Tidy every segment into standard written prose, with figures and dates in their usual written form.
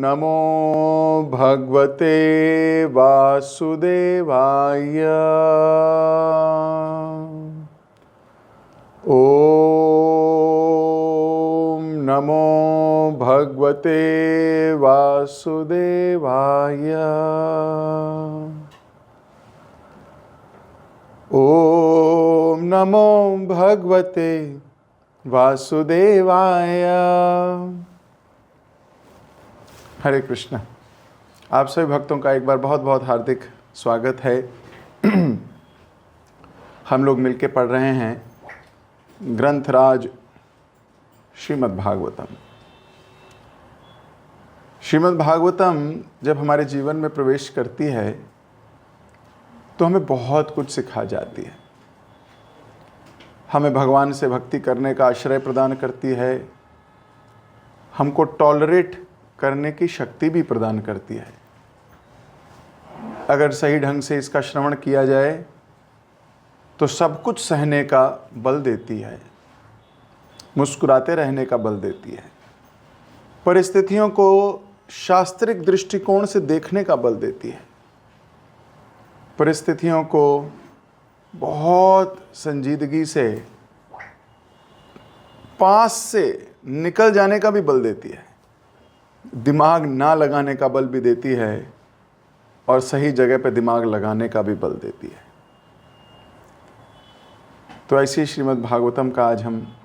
नमो भगवते वासुदेवाय। ओम नमो भगवते वासुदेवाय। ओम नमो भगवते वासुदेवाय। हरे कृष्ण। आप सभी भक्तों का एक बार बहुत बहुत हार्दिक स्वागत है। हम लोग मिलके पढ़ रहे हैं ग्रंथराज श्रीमद् भागवतम। श्रीमद् भागवतम जब हमारे जीवन में प्रवेश करती है तो हमें बहुत कुछ सिखा जाती है। हमें भगवान से भक्ति करने का आश्रय प्रदान करती है, हमको टॉलरेट करने की शक्ति भी प्रदान करती है। अगर सही ढंग से इसका श्रवण किया जाए तो सब कुछ सहने का बल देती है, मुस्कुराते रहने का बल देती है, परिस्थितियों को शास्त्रिक दृष्टिकोण से देखने का बल देती है, परिस्थितियों को बहुत संजीदगी से पास से निकल जाने का भी बल देती है, दिमाग ना लगाने का बल भी देती है और सही जगह पे दिमाग लगाने का भी बल देती है। तो ऐसी श्रीमद् भागवतम का आज हम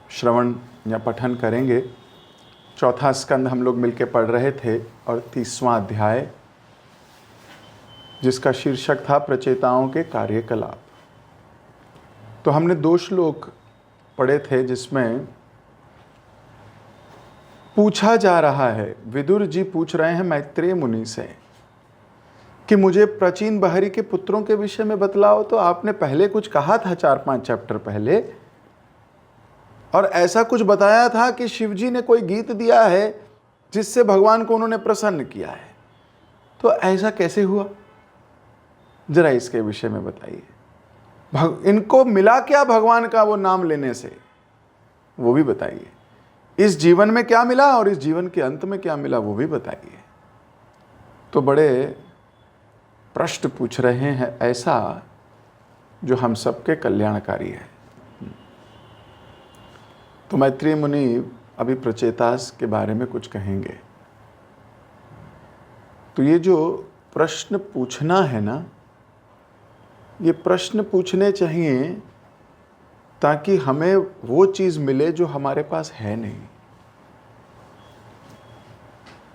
श्रवण या पठन करेंगे। चौथा स्कंद हम लोग मिलके पढ़ रहे थे और 30वां अध्याय जिसका शीर्षक था प्रचेताओं के कार्यकलाप। तो हमने 2 श्लोक पढ़े थे जिसमें पूछा जा रहा है, विदुर जी पूछ रहे हैं मैत्रेय मुनि से कि मुझे प्राचीन बहरी के पुत्रों के विषय में बतलाओ। तो आपने पहले कुछ कहा था 4-5 चैप्टर पहले, और ऐसा कुछ बताया था कि शिवजी ने कोई गीत दिया है जिससे भगवान को उन्होंने प्रसन्न किया है। तो ऐसा कैसे हुआ, जरा इसके विषय में बताइए। इनको मिला क्या भगवान का वो नाम लेने से, वो भी बताइए। इस जीवन में क्या मिला और इस जीवन के अंत में क्या मिला, वो भी बताइए। तो बड़े प्रश्न पूछ रहे हैं ऐसा जो हम सबके कल्याणकारी है। तो मैत्रेय मुनि अभी प्रचेतास के बारे में कुछ कहेंगे। तो ये जो प्रश्न पूछना है ना, ये प्रश्न पूछने चाहिए ताकि हमें वो चीज़ मिले जो हमारे पास है नहीं।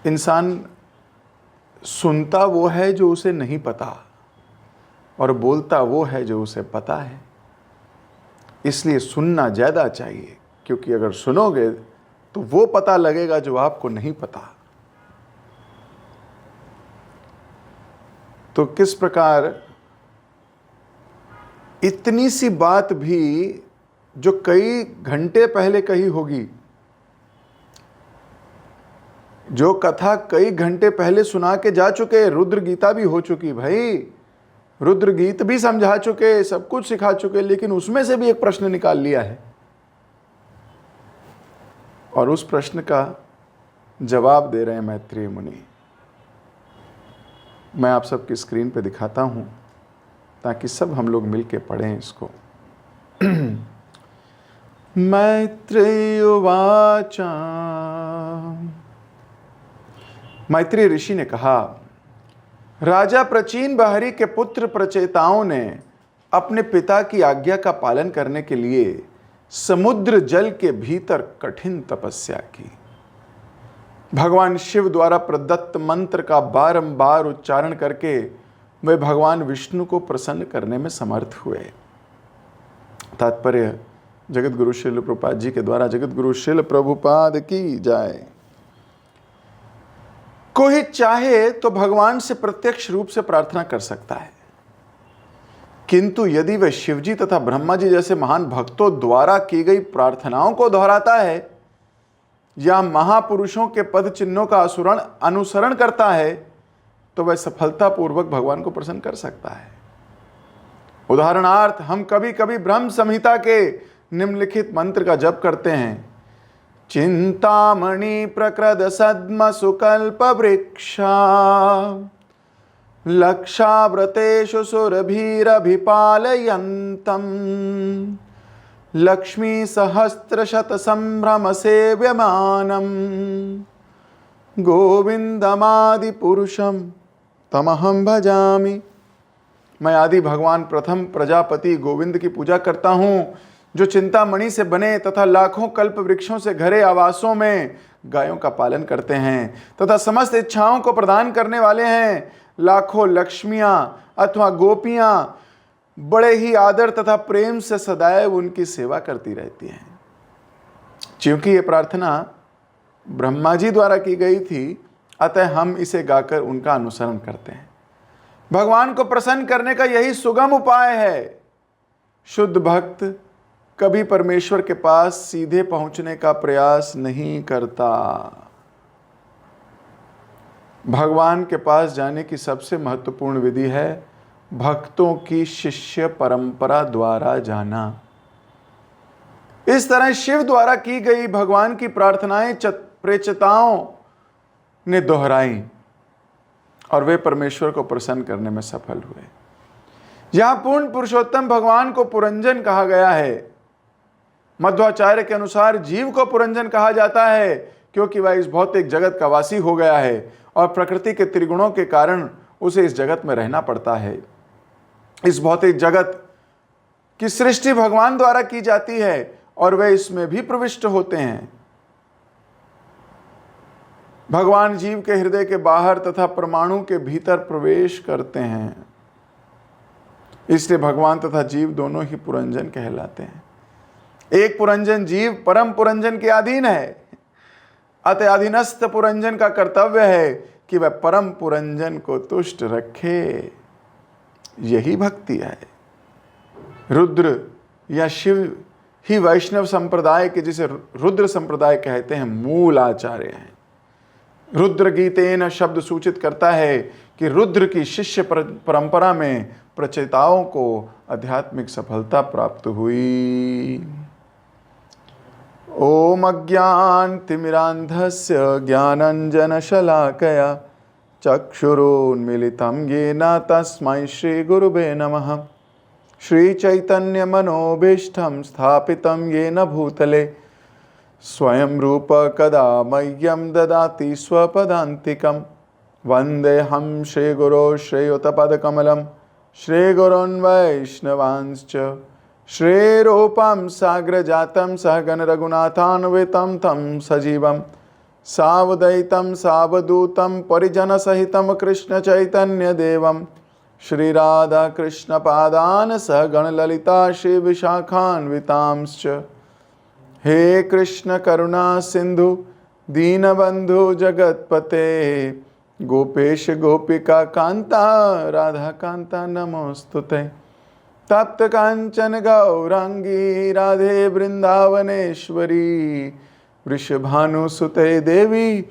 इंसान सुनता वो है जो उसे नहीं पता, और बोलता वो है जो उसे पता है। इसलिए सुनना ज़्यादा चाहिए, क्योंकि अगर सुनोगे तो वो पता लगेगा जो आपको नहीं पता। तो किस प्रकार इतनी सी बात भी जो कई घंटे पहले कही होगी, जो कथा कई घंटे पहले सुना के जा चुके, रुद्र गीता भी हो चुकी भाई, रुद्र गीत भी समझा चुके, सब कुछ सिखा चुके, लेकिन उसमें से भी एक प्रश्न निकाल लिया है और उस प्रश्न का जवाब दे रहे हैं मैत्रेय मुनि। मैं आप सबकी स्क्रीन पे दिखाता हूं ताकि सब हम लोग मिलके पढ़ें इसको। मैत्रेय उवाच। मैत्रेय ऋषि ने कहा, राजा प्राचीन बहरी के पुत्र प्रचेताओं ने अपने पिता की आज्ञा का पालन करने के लिए समुद्र जल के भीतर कठिन तपस्या की। भगवान शिव द्वारा प्रदत्त मंत्र का बारंबार उच्चारण करके वे भगवान विष्णु को प्रसन्न करने में समर्थ हुए। तात्पर्य जगत गुरु श्रील प्रभुपाद जी के द्वारा जगत गुरु श्रील प्रभुपाद की जाए। कोई चाहे तो भगवान से प्रत्यक्ष रूप से प्रार्थना कर सकता है, किंतु यदि वह शिवजी तथा ब्रह्मा जी जैसे महान भक्तों द्वारा की गई प्रार्थनाओं को दोहराता है या महापुरुषों के पद चिन्हों का अनुसरण करता है तो वह सफलतापूर्वक भगवान को प्रसन्न कर सकता है। उदाहरणार्थ हम कभी कभी ब्रह्म संहिता के निम्नलिखित मंत्र का जप करते हैं चिंतामणि प्रकृत सद्म सुकल्प वृक्षा लक्षाव्रतेषु सुरभिरभिपालयन्तम् लक्ष्मी सहस्रशत संभ्रम सेव्यमानम् गोविंदमादि पुरुषम तमहम भजामि। मैं आदि भगवान प्रथम प्रजापति गोविंद की पूजा करता हूँ, जो चिंतामणि से बने तथा लाखों कल्प वृक्षों से घरे आवासों में गायों का पालन करते हैं तथा समस्त इच्छाओं को प्रदान करने वाले हैं। लाखों लक्ष्मियां अथवा गोपियां बड़े ही आदर तथा प्रेम से सदैव उनकी सेवा करती रहती हैं। क्योंकि ये प्रार्थना ब्रह्मा जी द्वारा की गई थी, अतः हम इसे गाकर उनका अनुसरण करते हैं। भगवान को प्रसन्न करने का यही सुगम उपाय है। शुद्ध भक्त कभी परमेश्वर के पास सीधे पहुंचने का प्रयास नहीं करता। भगवान के पास जाने की सबसे महत्वपूर्ण विधि है भक्तों की शिष्य परंपरा द्वारा जाना। इस तरह शिव द्वारा की गई भगवान की प्रार्थनाएं प्रेषिताओं ने दोहराई और वे परमेश्वर को प्रसन्न करने में सफल हुए। यहां पूर्ण पुरुषोत्तम भगवान को पुरंजन कहा गया है। मध्वाचार्य के अनुसार जीव को पुरंजन कहा जाता है क्योंकि वह इस भौतिक जगत का वासी हो गया है और प्रकृति के त्रिगुणों के कारण उसे इस जगत में रहना पड़ता है। इस भौतिक जगत की सृष्टि भगवान द्वारा की जाती है और वे इसमें भी प्रविष्ट होते हैं। भगवान जीव के हृदय के बाहर तथा परमाणु के भीतर प्रवेश करते हैं। इसलिए भगवान तथा जीव दोनों ही पुरंजन कहलाते हैं। एक पुरंजन जीव परम पुरंजन के अधीन है, अतः अधीनस्थ पुरंजन का कर्तव्य है कि वह परम पुरंजन को तुष्ट रखे। यही भक्ति है। रुद्र या शिव ही वैष्णव संप्रदाय के, जिसे रुद्र संप्रदाय कहते हैं, मूल आचार्य हैं। रुद्र गीतेन शब्द सूचित करता है कि रुद्र की शिष्य परंपरा में प्रचेताओं को आध्यात्मिक सफलता प्राप्त हुई। ओम अज्ञानतिमिरान्धस्य ज्ञानाञ्जनशलाकया चक्षुरुन्मीलितं येन तस्मै श्रीगुरुवे नमः। श्रीचैतन्यमनोभीष्टं स्थापितं येन भूतले स्वयं रूप कदा मह्यं ददाति स्वपदान्तिकं। वन्देऽहं श्रीगुरो श्रीयुतपदकमलं श्रीगुरोन् वैष्णवांश्च श्रीरूपं साग्रजातं सहगण रघुनाथान्वितं तं सजीवं सावधैतं सावधूतं परिजनसहितं कृष्णचैतन्यदेवं श्रीराधाकृष्णपादान् सहगण ललिता श्रीविशाखान्वितांश्च। हे कृष्ण करुणा सिंधु दीनबंधु जगतपते गोपेश गोपिका कांता राधा कांता नमोस्तुते। तप्त कांचन गौरांगी राधे वृंदावनेश्वरी वृषभानुसुते देवी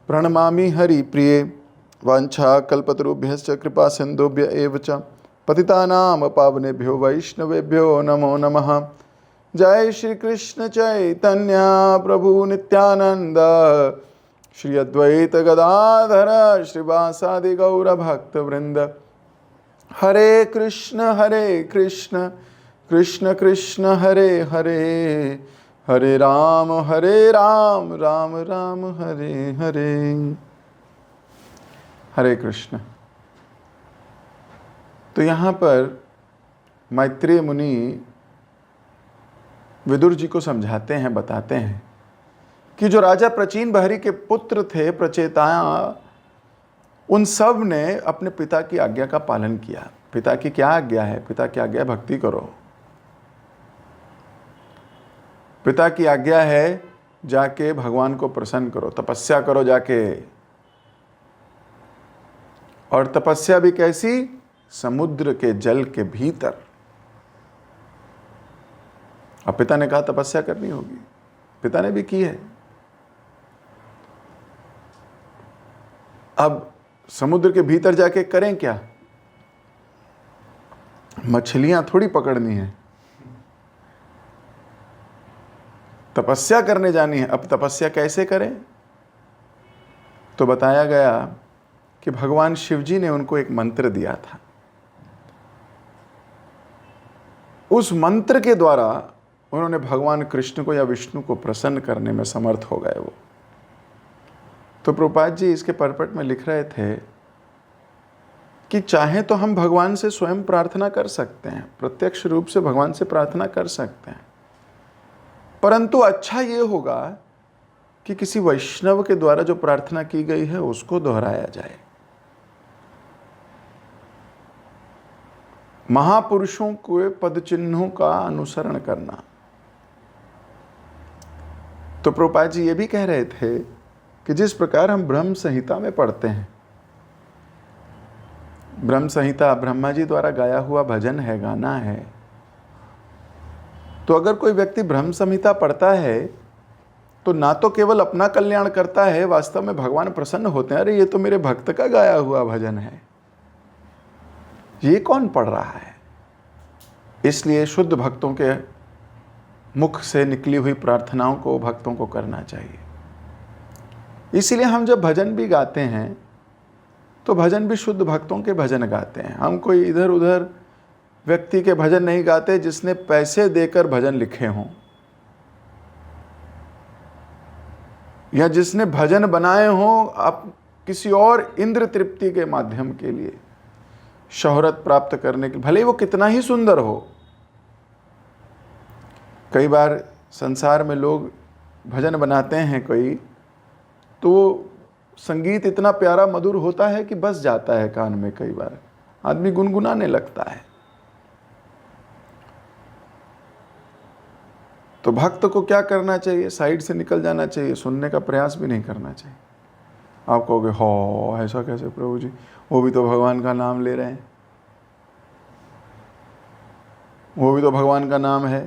प्रणमामि हरिप्रिये। वांछा कल्पतरुभ्यश्च कृपा सिंधुभ्य एव च पतितानां पावनेभ्यो वैष्णवेभ्यो नमो नमः। जय श्री कृष्ण चैतन्य प्रभु नित्यानंद श्री अद्वैत गदाधर श्रीवासादि गौर भक्त वृंद। हरे कृष्ण कृष्ण कृष्ण हरे हरे, हरे राम राम राम हरे हरे। हरे कृष्ण। तो यहाँ पर मैत्रेय मुनि विदुर जी को समझाते हैं, बताते हैं कि जो राजा प्रचीन बहरी के पुत्र थे प्रचेताएं, उन सब ने अपने पिता की आज्ञा का पालन किया। पिता की क्या आज्ञा है? पिता की आज्ञा भक्ति करो। पिता की आज्ञा है जाके भगवान को प्रसन्न करो, तपस्या करो जाके। और तपस्या भी कैसी? समुद्र के जल के भीतर। अब पिता ने कहा तपस्या करनी होगी, पिता ने भी की है। अब समुद्र के भीतर जाके करें क्या? मछलियां थोड़ी पकड़नी है। तपस्या करने जानी है। अब तपस्या कैसे करें? तो बताया गया कि भगवान शिव जी ने उनको एक मंत्र दिया था। उस मंत्र के द्वारा उन्होंने भगवान कृष्ण को या विष्णु को प्रसन्न करने में समर्थ हो गए वो। तो प्रभुपाद जी इसके परपट में लिख रहे थे कि चाहे तो हम भगवान से स्वयं प्रार्थना कर सकते हैं, प्रत्यक्ष रूप से भगवान से प्रार्थना कर सकते हैं, परंतु अच्छा ये होगा कि किसी वैष्णव के द्वारा जो प्रार्थना की गई है उसको दोहराया जाए। महापुरुषों के पद चिन्हों का अनुसरण करना। तो प्रभुपाद जी ये भी कह रहे थे कि जिस प्रकार हम ब्रह्म संहिता में पढ़ते हैं, ब्रह्म संहिता ब्रह्मा जी द्वारा गाया हुआ भजन है, गाना है, तो अगर कोई व्यक्ति ब्रह्म संहिता पढ़ता है तो ना तो केवल अपना कल्याण करता है, वास्तव में भगवान प्रसन्न होते हैं। अरे ये तो मेरे भक्त का गाया हुआ भजन है, ये कौन पढ़ रहा है? इसलिए शुद्ध भक्तों के मुख से निकली हुई प्रार्थनाओं को भक्तों को करना चाहिए। इसीलिए हम जब भजन भी गाते हैं तो भजन भी शुद्ध भक्तों के भजन गाते हैं। हम कोई इधर उधर व्यक्ति के भजन नहीं गाते जिसने पैसे देकर भजन लिखे हों या जिसने भजन बनाए हों आप किसी और इंद्र तृप्ति के माध्यम के लिए, शोहरत प्राप्त करने के, भले ही वो कितना ही सुंदर हो। कई बार संसार में लोग भजन बनाते हैं कोई, तो संगीत इतना प्यारा मधुर होता है कि बस जाता है कान में, कई बार आदमी गुनगुनाने लगता है। तो भक्त को क्या करना चाहिए? साइड से निकल जाना चाहिए, सुनने का प्रयास भी नहीं करना चाहिए। आप कहोगे हो ऐसा कैसे प्रभु जी, वो भी तो भगवान का नाम ले रहे हैं, वो भी तो भगवान का नाम है।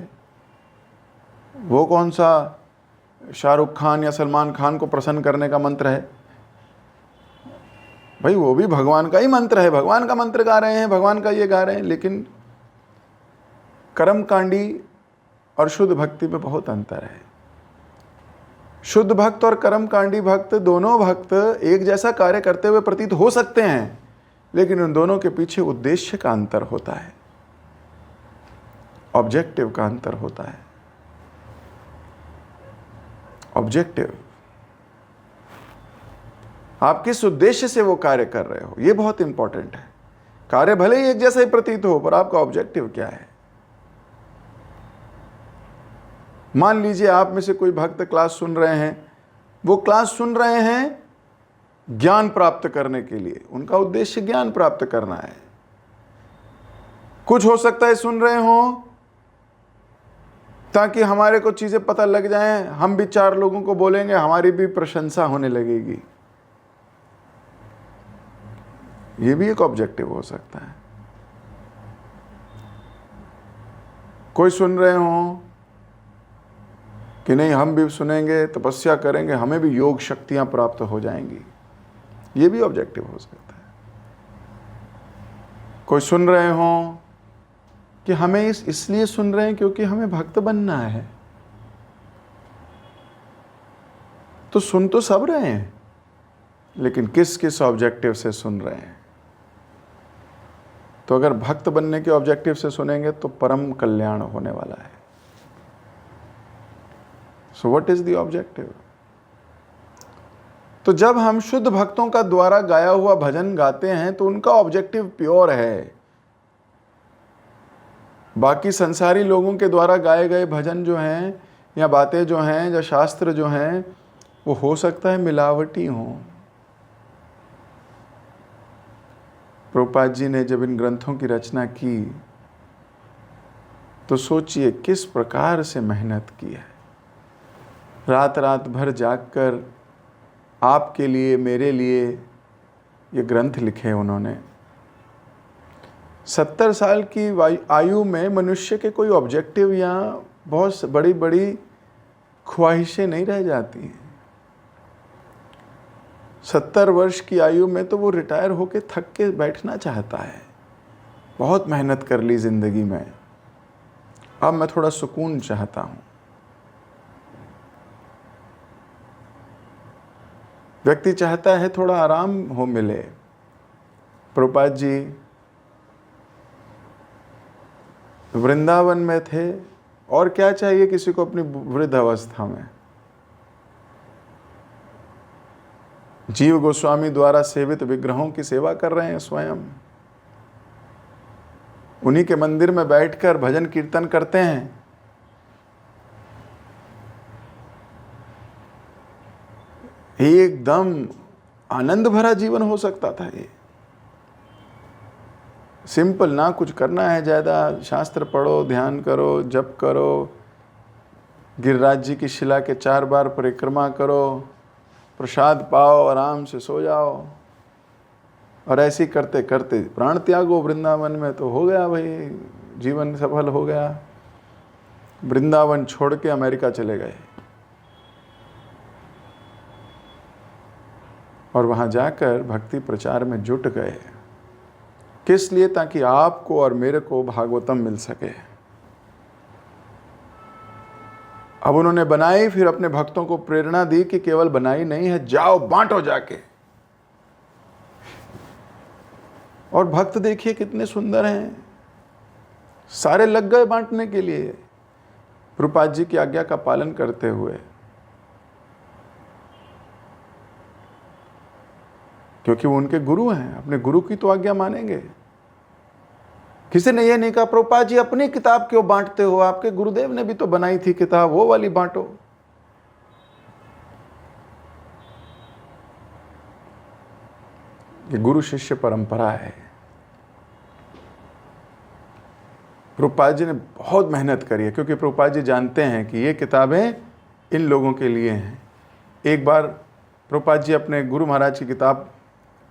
वो कौन सा शाहरुख खान या सलमान खान को प्रसन्न करने का मंत्र है? भाई वो भी भगवान का ही मंत्र है, भगवान का मंत्र गा रहे हैं, भगवान का ये गा रहे हैं। लेकिन कर्मकांडी और शुद्ध भक्ति में बहुत अंतर है। शुद्ध भक्त और कर्मकांडी भक्त, दोनों भक्त एक जैसा कार्य करते हुए प्रतीत हो सकते हैं, लेकिन उन दोनों के पीछे उद्देश्य का अंतर होता है, ऑब्जेक्टिव का अंतर होता है। ऑब्जेक्टिव, आप किस उद्देश्य से वो कार्य कर रहे हो, ये बहुत इंपॉर्टेंट है। कार्य भले ही एक जैसा ही प्रतीत हो, पर आपका ऑब्जेक्टिव क्या है? मान लीजिए आप में से कोई भक्त क्लास सुन रहे हैं, वो क्लास सुन रहे हैं ज्ञान प्राप्त करने के लिए, उनका उद्देश्य ज्ञान प्राप्त करना है। कुछ हो सकता है सुन रहे हो ताकि हमारे को चीजें पता लग जाएं, हम भी चार लोगों को बोलेंगे, हमारी भी प्रशंसा होने लगेगी। ये भी एक ऑब्जेक्टिव हो सकता है। कोई सुन रहे हो कि नहीं हम भी सुनेंगे, तपस्या करेंगे, हमें भी योग शक्तियां प्राप्त हो जाएंगी, ये भी ऑब्जेक्टिव हो सकता है। कोई सुन रहे हो कि हमें इसलिए सुन रहे हैं क्योंकि हमें भक्त बनना है, तो सुन तो सब रहे हैं, लेकिन किस किस ऑब्जेक्टिव से सुन रहे हैं? तो अगर भक्त बनने के ऑब्जेक्टिव से सुनेंगे तो परम कल्याण होने वाला है। So what is the objective? तो जब हम शुद्ध भक्तों का द्वारा गाया हुआ भजन गाते हैं तो उनका ऑब्जेक्टिव प्योर है। बाकी संसारी लोगों के द्वारा गाए गए भजन जो हैं या बातें जो हैं या शास्त्र जो हैं, वो हो सकता है मिलावटी हों। प्रभुपाद जी ने जब इन ग्रंथों की रचना की तो सोचिए किस प्रकार से मेहनत की है। रात रात भर जागकर आपके लिए, मेरे लिए ये ग्रंथ लिखे उन्होंने। 70 साल की आयु में मनुष्य के कोई ऑब्जेक्टिव या बहुत बड़ी बड़ी ख्वाहिशें नहीं रह जाती हैं। 70 वर्ष की आयु में तो वो रिटायर होके थक के बैठना चाहता है। बहुत मेहनत कर ली ज़िंदगी में, अब मैं थोड़ा सुकून चाहता हूँ। व्यक्ति चाहता है थोड़ा आराम हो मिले। प्रभुपाद जी वृंदावन में थे, और क्या चाहिए किसी को अपनी वृद्ध अवस्था में। जीव गोस्वामी द्वारा सेवित विग्रहों की सेवा कर रहे हैं स्वयं। उन्हीं के मंदिर में बैठकर भजन कीर्तन करते हैं। एकदम आनंद भरा जीवन हो सकता था ये। सिंपल, ना कुछ करना है ज़्यादा, शास्त्र पढ़ो, ध्यान करो, जप करो, गिरिराज जी की शिला के 4 बार परिक्रमा करो, प्रसाद पाओ, आराम से सो जाओ, और ऐसे करते करते प्राण त्यागो वृंदावन में, तो हो गया भाई, जीवन सफल हो गया। वृंदावन छोड़ के अमेरिका चले गए, और वहाँ जाकर भक्ति प्रचार में जुट गए। किस लिए? ताकि आपको और मेरे को भागवतम मिल सके। अब उन्होंने बनाई, फिर अपने भक्तों को प्रेरणा दी कि केवल बनाई नहीं है, जाओ बांटो जाके। और भक्त देखिए कितने सुंदर हैं, सारे लग गए बांटने के लिए, प्रभुपाद जी की आज्ञा का पालन करते हुए। क्योंकि वो उनके गुरु हैं, अपने गुरु की तो आज्ञा मानेंगे। किसी ने यह नहीं कहा प्रभुपाद जी अपनी किताब क्यों बांटते हो, आपके गुरुदेव ने भी तो बनाई थी किताब, वो वाली बांटो। ये गुरु शिष्य परंपरा है। प्रभुपाद जी ने बहुत मेहनत करी है, क्योंकि प्रभुपाद जी जानते हैं कि ये किताबें इन लोगों के लिए हैं। एक बार प्रभुपाद जी अपने गुरु महाराज की किताब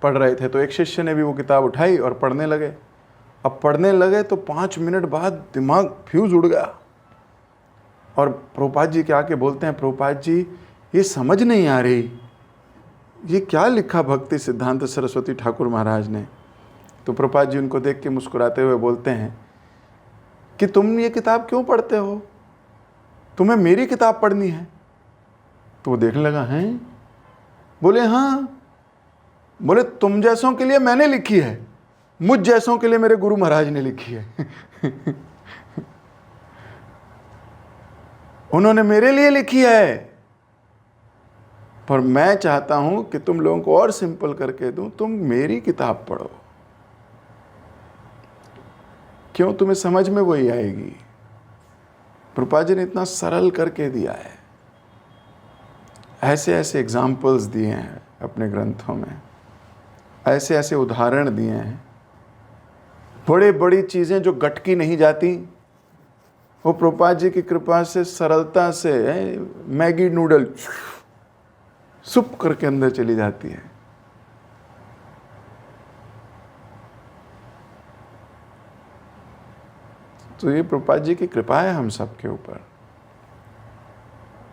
पढ़ रहे थे, तो एक शिष्य ने भी वो किताब उठाई और पढ़ने लगे। अब पढ़ने लगे तो 5 मिनट बाद दिमाग फ्यूज उड़ गया, और प्रभुपाद जी के आके बोलते हैं, प्रभुपाद जी ये समझ नहीं आ रही, ये क्या लिखा भक्ति सिद्धांत सरस्वती ठाकुर महाराज ने। तो प्रभुपाद जी उनको देख के मुस्कुराते हुए बोलते हैं कि तुम ये किताब क्यों पढ़ते हो, तुम्हें मेरी किताब पढ़नी है। तो वो देखने लगा, हैं? बोले हाँ। बोले तुम जैसों के लिए मैंने लिखी है, मुझ जैसों के लिए मेरे गुरु महाराज ने लिखी है। उन्होंने मेरे लिए लिखी है, पर मैं चाहता हूं कि तुम लोगों को और सिंपल करके दूं, तुम मेरी किताब पढ़ो। क्यों? तुम्हें समझ में वही आएगी। प्रभुपाद जी ने इतना सरल करके दिया है, ऐसे ऐसे एग्जाम्पल्स दिए हैं अपने ग्रंथों में, ऐसे ऐसे उदाहरण दिए हैं। बड़े बड़ी चीज़ें जो गटकी नहीं जाती, वो प्रभुपाद जी की कृपा से सरलता से मैगी नूडल सुप करके अंदर चली जाती है। तो ये प्रभुपाद जी की कृपा है हम सब के ऊपर।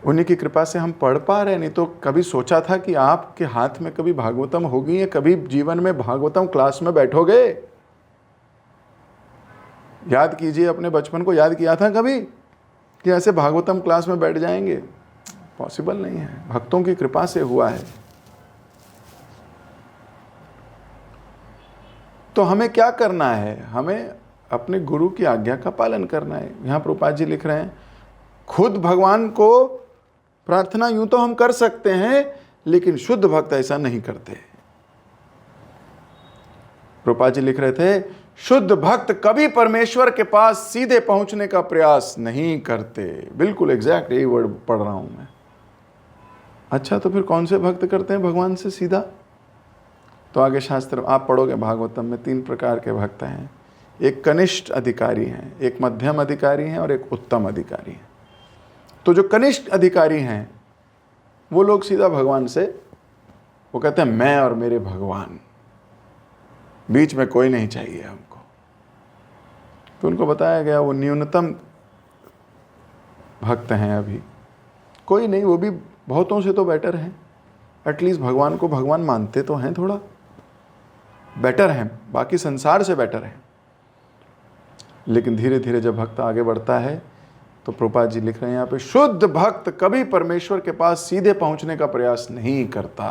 उन्हीं की कृपा से हम पढ़ पा रहे, नहीं तो कभी सोचा था कि आपके हाथ में कभी भागवतम होगी, या कभी जीवन में भागवतम क्लास में बैठोगे? याद कीजिए, अपने बचपन को याद किया था कभी कि ऐसे भागवतम क्लास में बैठ जाएंगे? पॉसिबल नहीं है, भक्तों की कृपा से हुआ है। तो हमें क्या करना है? हमें अपने गुरु की आज्ञा का पालन करना है। यहाँ प्रभुपाद जी लिख रहे हैं, खुद भगवान को प्रार्थना यूं तो हम कर सकते हैं, लेकिन शुद्ध भक्त ऐसा नहीं करते। प्रभुपाद जी लिख रहे थे, शुद्ध भक्त कभी परमेश्वर के पास सीधे पहुंचने का प्रयास नहीं करते। बिल्कुल एग्जैक्ट यही वर्ड पढ़ रहा हूं मैं। अच्छा, तो फिर कौन से भक्त करते हैं भगवान से सीधा? तो आगे शास्त्र आप पढ़ोगे भागवतम में 3 प्रकार के भक्त हैं। एक कनिष्ठ अधिकारी हैं, एक मध्यम अधिकारी हैं, और एक उत्तम अधिकारी हैं। तो जो कनिष्ठ अधिकारी हैं वो लोग सीधा भगवान से, वो कहते हैं मैं और मेरे भगवान, बीच में कोई नहीं चाहिए हमको। तो उनको बताया गया वो न्यूनतम भक्त हैं। अभी कोई नहीं, वो भी बहुतों से तो बेटर हैं। एटलीस्ट भगवान को भगवान मानते तो हैं, थोड़ा बेटर हैं, बाकी संसार से बेटर हैं। लेकिन धीरे धीरे जब भक्त आगे बढ़ता है, तो प्रभुपाद जी लिख रहे हैं यहाँ पे, शुद्ध भक्त कभी परमेश्वर के पास सीधे पहुंचने का प्रयास नहीं करता।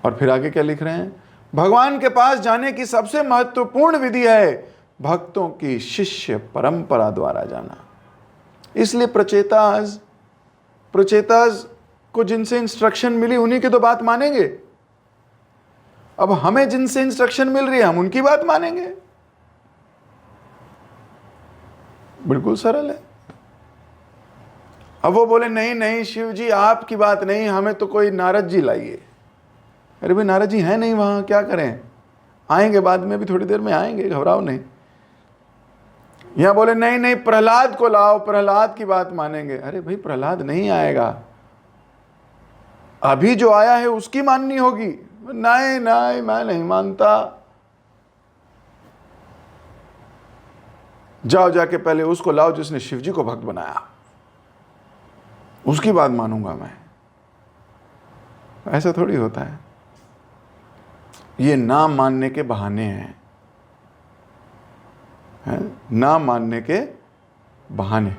और फिर आगे क्या लिख रहे हैं? भगवान के पास जाने की सबसे महत्वपूर्ण विधि है भक्तों की शिष्य परंपरा द्वारा जाना। इसलिए प्रचेताज को जिनसे इंस्ट्रक्शन मिली उन्हीं की तो बात मानेंगे। अब हमें जिनसे इंस्ट्रक्शन मिल रही है हम उनकी बात मानेंगे। बिल्कुल सरल है। अब वो बोले नहीं नहीं शिव जी आपकी बात नहीं, हमें तो कोई नारद जी लाइए। अरे भाई नारद जी हैं नहीं वहां, क्या करें? आएंगे बाद में, भी थोड़ी देर में आएंगे, घबराओ नहीं। यहां बोले नहीं नहीं प्रहलाद को लाओ, प्रहलाद की बात मानेंगे। अरे भाई प्रहलाद नहीं आएगा, अभी जो आया है उसकी माननी होगी। नहीं नहीं मैं नहीं मानता। जाओ जाके पहले उसको लाओ जिसने शिवजी को भक्त बनाया, उसकी बात मानूंगा मैं। ऐसा थोड़ी होता है। ये ना मानने के बहाने हैं, ना मानने के बहाने।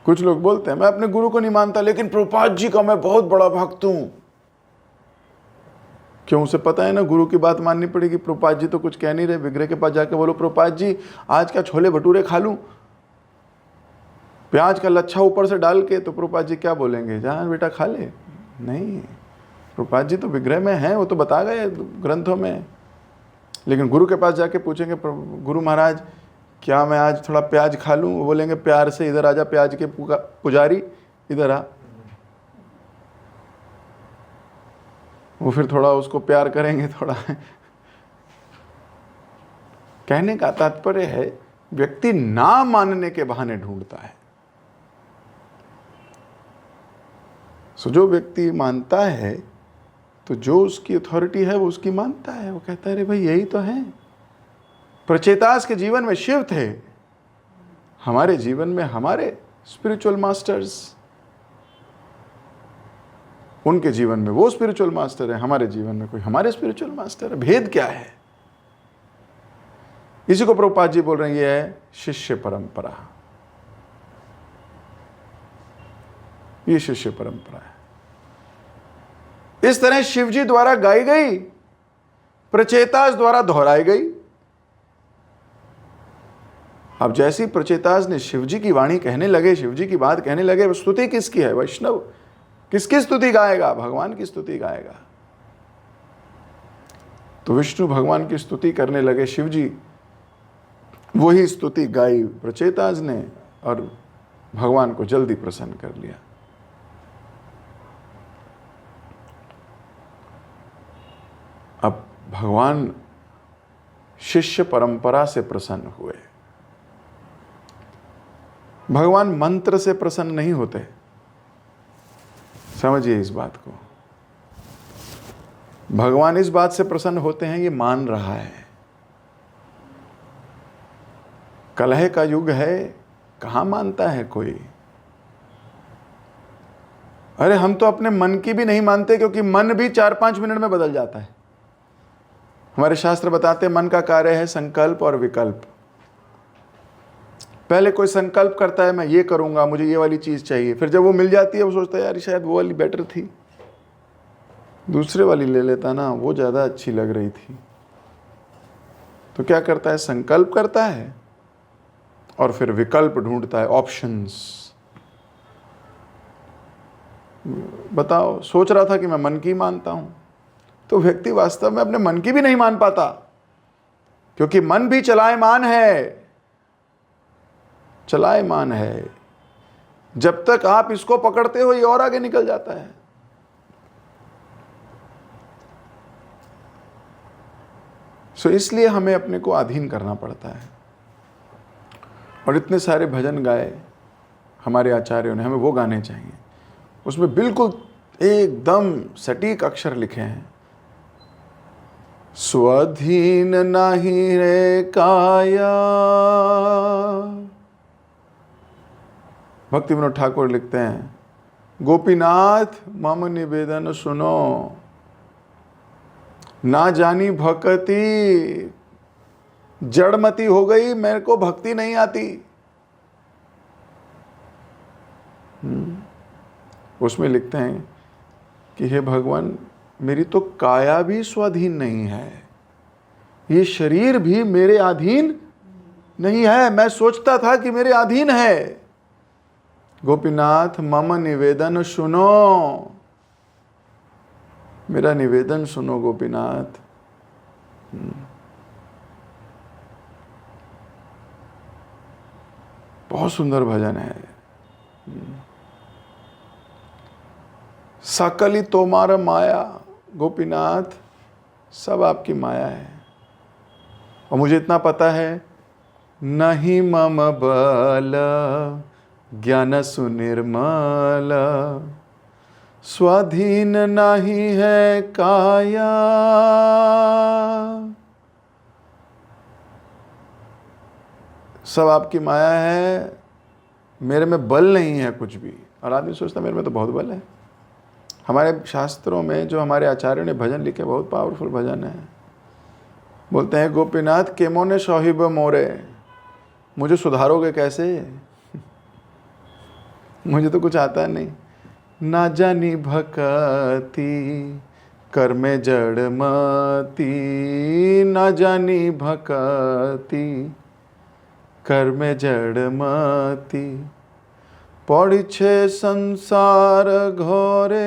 कुछ लोग बोलते हैं मैं अपने गुरु को नहीं मानता लेकिन प्रभुपाद जी का मैं बहुत बड़ा भक्त हूं। क्यों? उसे पता है ना गुरु की बात माननी पड़ेगी। प्रभुपाद जी तो कुछ कह नहीं रहे, विग्रह के पास जाके बोलो प्रभुपाद जी आज क्या छोले भटूरे खा लूं प्याज का लच्छा ऊपर से डाल के, तो प्रभुपाद जी क्या बोलेंगे? जान बेटा खा ले। नहीं, प्रभुपाद जी तो विग्रह में हैं, वो तो बता गए ग्रंथों में। लेकिन गुरु के पास जाके पूछेंगे गुरु महाराज क्या मैं आज थोड़ा प्याज खा लूं? वो बोलेंगे प्यार से इधर आजा, प्याज के पुजारी इधर आ। वो फिर थोड़ा उसको प्यार करेंगे थोड़ा। कहने का तात्पर्य है व्यक्ति ना मानने के बहाने ढूंढता है। सो जो व्यक्ति मानता है तो जो उसकी अथॉरिटी है वो उसकी मानता है। वो कहता है अरे भाई यही तो है। प्रचेतास के जीवन में शिव थे, हमारे जीवन में हमारे स्पिरिचुअल मास्टर्स, उनके जीवन में वो स्पिरिचुअल मास्टर है, हमारे जीवन में कोई हमारे स्पिरिचुअल मास्टर है। भेद क्या है? इसी को प्रभुपाद जी बोल रहे हैं, ये है शिष्य परंपरा। ये शिष्य परंपरा है। इस तरह शिवजी द्वारा गाई गई, प्रचेतास द्वारा दोहराई गई। अब जैसी प्रचेतास ने शिवजी की वाणी कहने लगे, शिवजी की बात कहने लगे, स्तुति किसकी है? वैष्णव किसकी स्तुति गाएगा? भगवान की स्तुति गाएगा। तो विष्णु भगवान की स्तुति करने लगे शिवजी, वही स्तुति गाई प्रचेतास ने और भगवान को जल्दी प्रसन्न कर लिया। अब भगवान शिष्य परंपरा से प्रसन्न हुए। भगवान मंत्र से प्रसन्न नहीं होते, समझिए इस बात को। भगवान इस बात से प्रसन्न होते हैं ये मान रहा है। कलह का युग है, कहां मानता है कोई? अरे हम तो अपने मन की भी नहीं मानते, क्योंकि मन भी 4-5 मिनट में बदल जाता है। हमारे शास्त्र बताते हैं मन का कार्य है संकल्प और विकल्प। पहले कोई संकल्प करता है मैं ये करूंगा, मुझे ये वाली चीज चाहिए, फिर जब वो मिल जाती है वो सोचता है यार शायद वो वाली बेटर थी, दूसरे वाली ले लेता ना, वो ज्यादा अच्छी लग रही थी। तो क्या करता है? संकल्प करता है और फिर विकल्प ढूंढता है, ऑप्शंस। बताओ, सोच रहा था कि मैं मन की मानता हूं, तो व्यक्ति वास्तव में अपने मन की भी नहीं मान पाता, क्योंकि मन भी चलायमान है, चलायमान है। जब तक आप इसको पकड़ते हो ये और आगे निकल जाता है। सो इसलिए हमें अपने को अधीन करना पड़ता है। और इतने सारे भजन गाए हमारे आचार्यों ने, हमें वो गाने चाहिए, उसमें बिल्कुल एकदम सटीक अक्षर लिखे हैं। स्वाधीन नहीं रे काया, भक्ति विनोद ठाकुर लिखते हैं, गोपीनाथ मम निवेदन सुनो, ना जानी भक्ति जड़मती हो गई, मेरे को भक्ति नहीं आती। उसमें लिखते हैं कि हे भगवान, मेरी तो काया भी स्वाधीन नहीं है, ये शरीर भी मेरे अधीन नहीं है। मैं सोचता था कि मेरे अधीन है। गोपीनाथ मम निवेदन सुनो, मेरा निवेदन सुनो गोपीनाथ। बहुत सुंदर भजन है। सकली तोमार माया, गोपीनाथ सब आपकी माया है। और मुझे इतना पता है, नहीं मम बल ज्ञान सुनिर्मल, स्वाधीन नहीं है काया। सब आपकी माया है, मेरे में बल नहीं है कुछ भी। और आदमी सोचता मेरे में तो बहुत बल है। हमारे शास्त्रों में जो हमारे आचार्यों ने भजन लिखे, बहुत पावरफुल भजन है। बोलते हैं, गोपीनाथ केमोने साहिब मोरे, मुझे सुधारोगे कैसे? मुझे तो कुछ आता नहीं। ना जानी भक्ति कर्मे जड़मती, ना जानी भक्ति कर्मे जड़मती, पड़िछे संसार घोरे।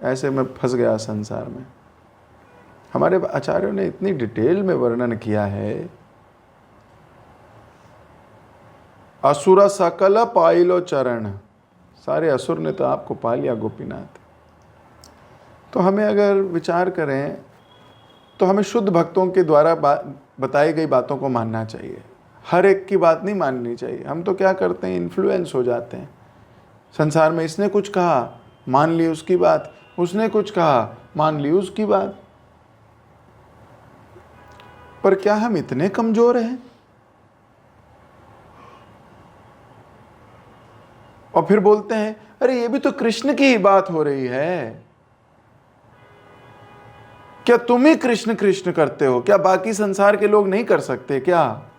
ऐसे मैं फंस गया संसार में। हमारे आचार्यों ने इतनी डिटेल में वर्णन किया है। असुर सकल पाइलो चरण, सारे असुर ने तो आपको पा लिया गोपीनाथ। तो हमें अगर विचार करें तो हमें शुद्ध भक्तों के द्वारा बताई गई बातों को मानना चाहिए। हर एक की बात नहीं माननी चाहिए। हम तो क्या करते हैं, इन्फ्लुएंस हो जाते हैं। संसार में इसने कुछ कहा, मान ली उसकी बात, उसने कुछ कहा, मान ली उसकी बात। पर क्या हम इतने कमजोर हैं? और फिर बोलते हैं, अरे ये भी तो कृष्ण की ही बात हो रही है, क्या तुम ही कृष्ण कृष्ण करते हो? क्या बाकी संसार के लोग नहीं कर सकते क्या?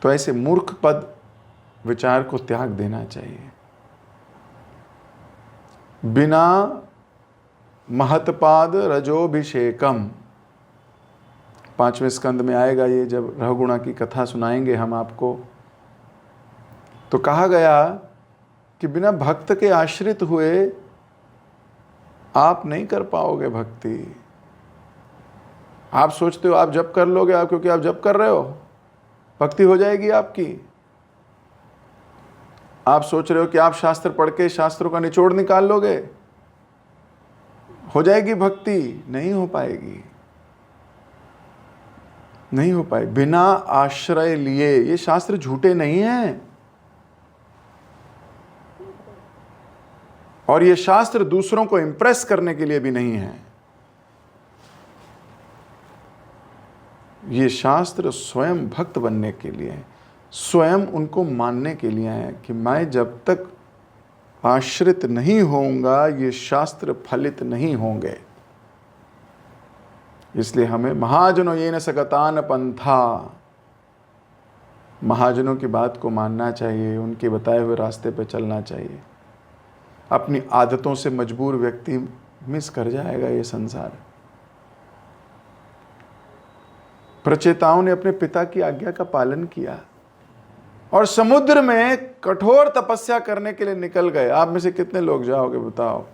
तो ऐसे मूर्ख पद विचार को त्याग देना चाहिए। बिना महत्पाद रजोभिषेकम, 5वें स्कंद में आएगा ये, जब रघुगुणा की कथा सुनाएंगे हम आपको। तो कहा गया कि बिना भक्त के आश्रित हुए आप नहीं कर पाओगे भक्ति। आप सोचते हो आप जप कर लोगे, आप क्योंकि आप जप कर रहे हो भक्ति हो जाएगी आपकी। आप सोच रहे हो कि आप शास्त्र पढ़ के शास्त्रों का निचोड़ निकाल लोगे, हो जाएगी भक्ति। नहीं हो पाएगी, नहीं हो पाए। बिना आश्रय लिए, ये शास्त्र झूठे नहीं हैं। और ये शास्त्र दूसरों को इंप्रेस करने के लिए भी नहीं है। ये शास्त्र स्वयं भक्त बनने के लिए, स्वयं उनको मानने के लिए है कि मैं जब तक आश्रित नहीं होऊंगा ये शास्त्र फलित नहीं होंगे। इसलिए हमें महाजनों ये न सकतान पंथा, महाजनों की बात को मानना चाहिए, उनके बताए हुए रास्ते पर चलना चाहिए। अपनी आदतों से मजबूर व्यक्ति मिस कर जाएगा ये संसार। प्रचेताओं ने अपने पिता की आज्ञा का पालन किया और समुद्र में कठोर तपस्या करने के लिए निकल गए। आप में से कितने लोग जाओगे बताओ?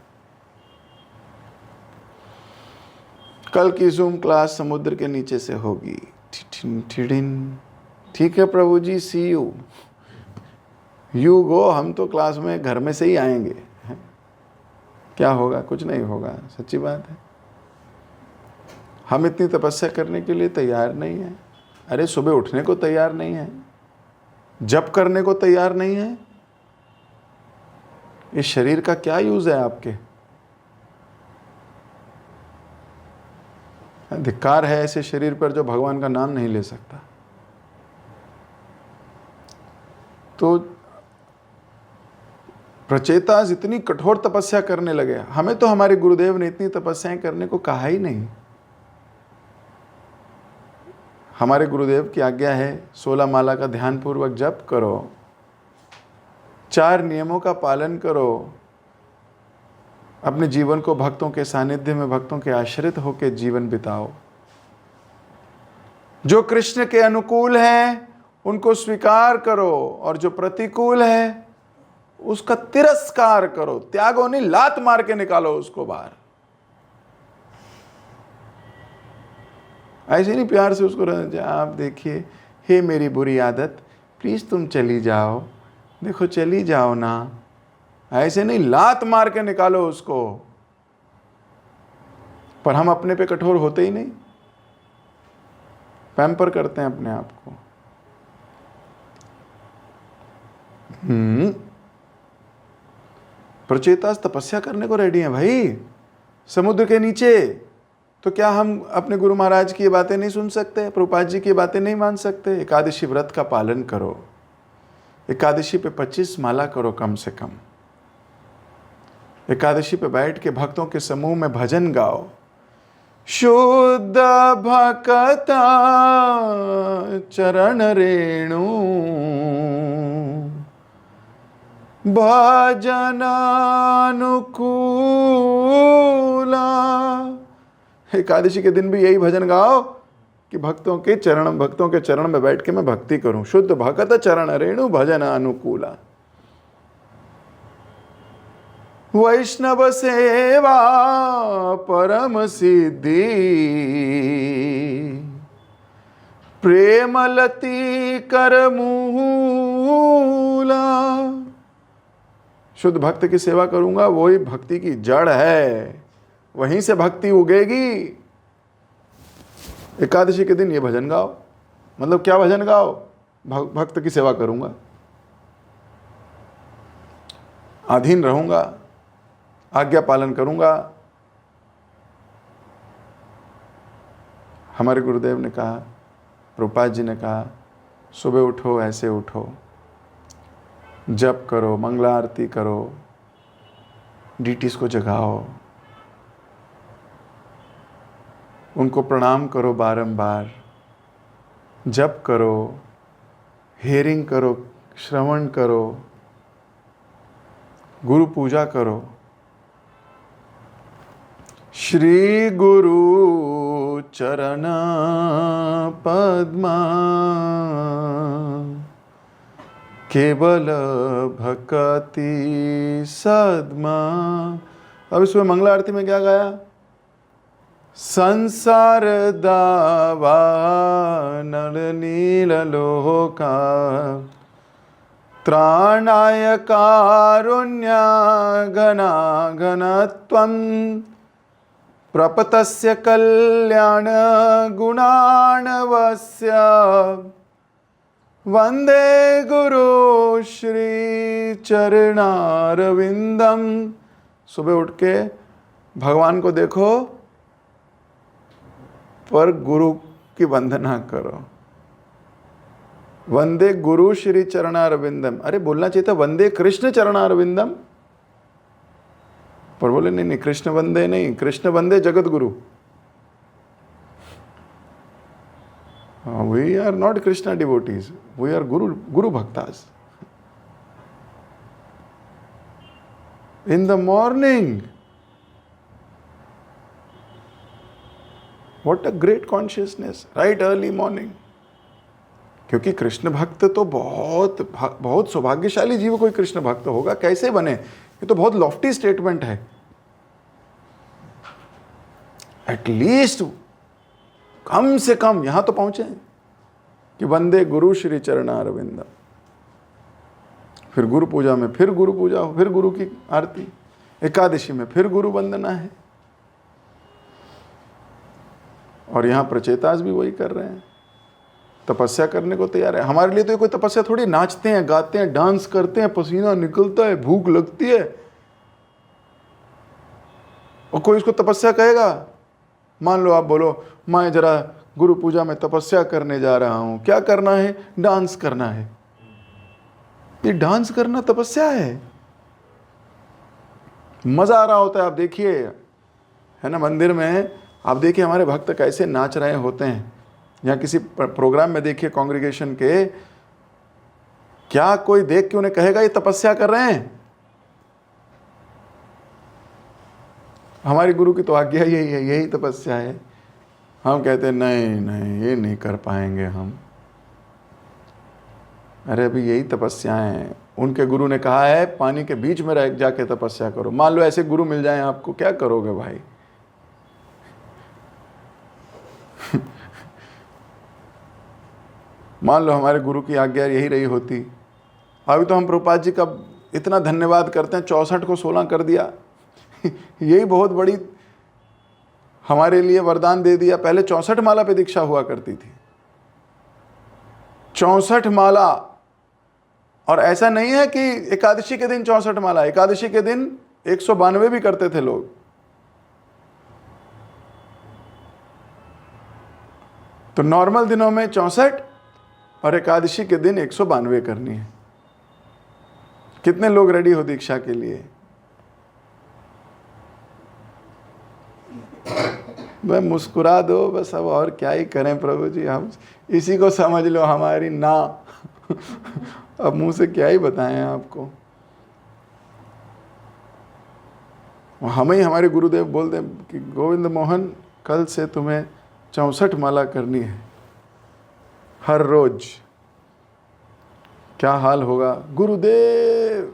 कल की जूम क्लास समुद्र के नीचे से होगी। ठीक है प्रभु जी, सी यू, यू गो। हम तो क्लास में घर में से ही आएंगे। क्या होगा? कुछ नहीं होगा। सच्ची बात है। हम इतनी तपस्या करने के लिए तैयार नहीं है। अरे सुबह उठने को तैयार नहीं है, जप करने को तैयार नहीं है। इस शरीर का क्या यूज है आपके? धिक्कार है ऐसे शरीर पर जो भगवान का नाम नहीं ले सकता। तो प्रचेताज इतनी कठोर तपस्या करने लगे। हमें तो हमारे गुरुदेव ने इतनी तपस्याएं करने को कहा ही नहीं। हमारे गुरुदेव की आज्ञा है 16 माला का ध्यान पूर्वक जप करो, 4 नियमों का पालन करो, अपने जीवन को भक्तों के सानिध्य में, भक्तों के आश्रित होकर जीवन बिताओ। जो कृष्ण के अनुकूल हैं उनको स्वीकार करो, और जो प्रतिकूल है उसका तिरस्कार करो, त्यागो नहीं, लात मार के निकालो उसको बाहर। ऐसे नहीं प्यार से उसको रहना, आप देखिए, हे मेरी बुरी आदत, प्लीज तुम चली जाओ, देखो चली जाओ ना, ऐसे नहीं, लात मार के निकालो उसको। पर हम अपने पे कठोर होते ही नहीं, पैम्पर करते हैं अपने आप को। प्रचेतास तपस्या करने को रेडी हैं भाई, समुद्र के नीचे। तो क्या हम अपने गुरु महाराज की ये बातें नहीं सुन सकते, प्रभुपाद जी की बातें नहीं मान सकते? एकादशी व्रत का पालन करो, एकादशी पे 25 माला करो कम से कम, एकादशी पे बैठ के भक्तों के समूह में भजन गाओ। शुद्ध भक्ता चरण रेणु भजनानुकूला। एकादशी के दिन भी यही भजन गाओ कि भक्तों के चरण में बैठ के मैं भक्ति करूं। शुद्ध भक्त चरण रेणु भजन अनुकूला। वैष्णव सेवा परम सिद्धि प्रेमलती करमूला। शुद्ध भक्त की सेवा करूंगा, वही भक्ति की जड़ है, वहीं से भक्ति उगेगी। एकादशी के दिन ये भजन गाओ। मतलब क्या भजन गाओ? भक्त की सेवा करूंगा, अधीन रहूंगा, आज्ञा पालन करूंगा। हमारे गुरुदेव ने कहा, प्रभुपाद जी ने कहा, सुबह उठो ऐसे उठो, जप करो, मंगला आरती करो, डीटीज को जगाओ, उनको प्रणाम करो बारंबार, जप करो, हेयरिंग करो, श्रवण करो, गुरु पूजा करो। श्री गुरु चरण पद्मा केवल भक्ति सद्मा। अब इसमें मंगला आरती में क्या गाया? संसार दावा नल नील लोका त्राणाय कारुण्य घना घनत्वं प्रपतस्य कल्याण गुणाणवस्य वंदे गुरु श्री चरणारविंदम। सुबह उठ के भगवान को देखो, पर गुरु की वंदना करो। वंदे गुरु श्री चरणारविंदम। अरे बोलना चाहिए था वंदे कृष्ण चरणारविंदम, पर बोले नहीं, कृष्ण वंदे नहीं, कृष्ण वंदे जगत गुरु। We are not Krishna devotees, we are guru भक्तास। In the morning, what a great consciousness, right early morning. क्योंकि कृष्ण भक्त तो बहुत सौभाग्यशाली जीव कोई कृष्ण भक्त होगा। कैसे बने? ये तो बहुत लॉफ्टी स्टेटमेंट है। एटलीस्ट कम से कम यहां तो पहुंचे कि वंदे गुरु श्री चरणारविंदम। फिर गुरु पूजा में फिर गुरु पूजा हो, फिर गुरु की आरती, एकादशी में फिर गुरु वंदना है। और यहां प्रचेतास भी वही कर रहे हैं, तपस्या करने को तैयार है। हमारे लिए तो कोई तपस्या थोड़ी, नाचते हैं, गाते हैं, डांस करते हैं, पसीना निकलता है, भूख लगती है, और कोई इसको तपस्या कहेगा? मान लो आप बोलो, मैं जरा गुरु पूजा में तपस्या करने जा रहा हूं। क्या करना है? डांस करना है। ये डांस करना तपस्या है? मजा आ रहा होता है। आप देखिए, है ना, मंदिर में आप देखिए हमारे भक्त कैसे नाच रहे होते हैं, या किसी प्रोग्राम में देखिए कांग्रीगेशन के, क्या कोई देख के उन्हें कहेगा ये तपस्या कर रहे हैं? हमारे गुरु की तो आज्ञा यही है, यही तपस्या है। हम कहते हैं नहीं नहीं, ये नहीं कर पाएंगे हम। अरे अभी यही तपस्याएं हैं। उनके गुरु ने कहा है पानी के बीच में रह जाके तपस्या करो। मान लो ऐसे गुरु मिल जाएं आपको, क्या करोगे भाई? मान लो हमारे गुरु की आज्ञा यही रही होती। अभी तो हम प्रभुपाद जी का इतना धन्यवाद करते हैं, 64 को 16 कर दिया। यही बहुत बड़ी हमारे लिए वरदान दे दिया। पहले 64 माला पे दीक्षा हुआ करती थी, 64 माला। और ऐसा नहीं है कि एकादशी के दिन 64 माला, एकादशी के दिन 192 भी करते थे लोग। तो नॉर्मल दिनों में 64 और एकादशी के दिन 192 करनी है। कितने लोग रेडी हो दीक्षा के लिए? वह मुस्कुरा दो बस। अब और क्या ही करें प्रभु जी, हम इसी को समझ लो हमारी ना। अब मुंह से क्या ही बताएं आपको। हमें ही हमारे गुरुदेव बोलते हैं कि गोविंद मोहन कल से तुम्हें 64 माला करनी है हर रोज। क्या हाल होगा गुरुदेव?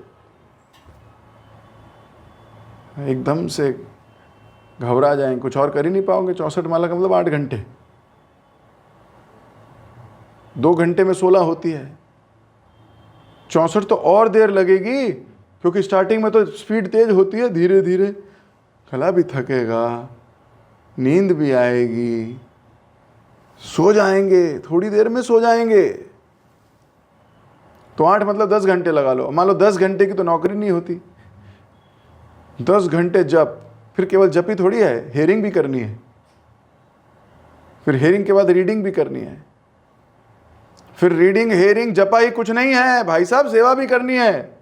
एकदम से घबरा जाएं, कुछ और कर ही नहीं पाओगे। 64 माला का मतलब 8 घंटे, 2 घंटे में 16 होती है। 64 तो और देर लगेगी, क्योंकि स्टार्टिंग में तो स्पीड तेज होती है, धीरे धीरे गला भी थकेगा, नींद भी आएगी, सो जाएंगे, थोड़ी देर में सो जाएंगे। तो 8 मतलब 10 घंटे लगा लो। मान लो 10 घंटे की तो नौकरी नहीं होती, 10 घंटे जप। फिर केवल जप ही थोड़ी है, हेयरिंग भी करनी है। फिर हेयरिंग के बाद रीडिंग भी करनी है। फिर रीडिंग हेयरिंग जपा ही कुछ नहीं है भाई साहब, सेवा भी करनी है।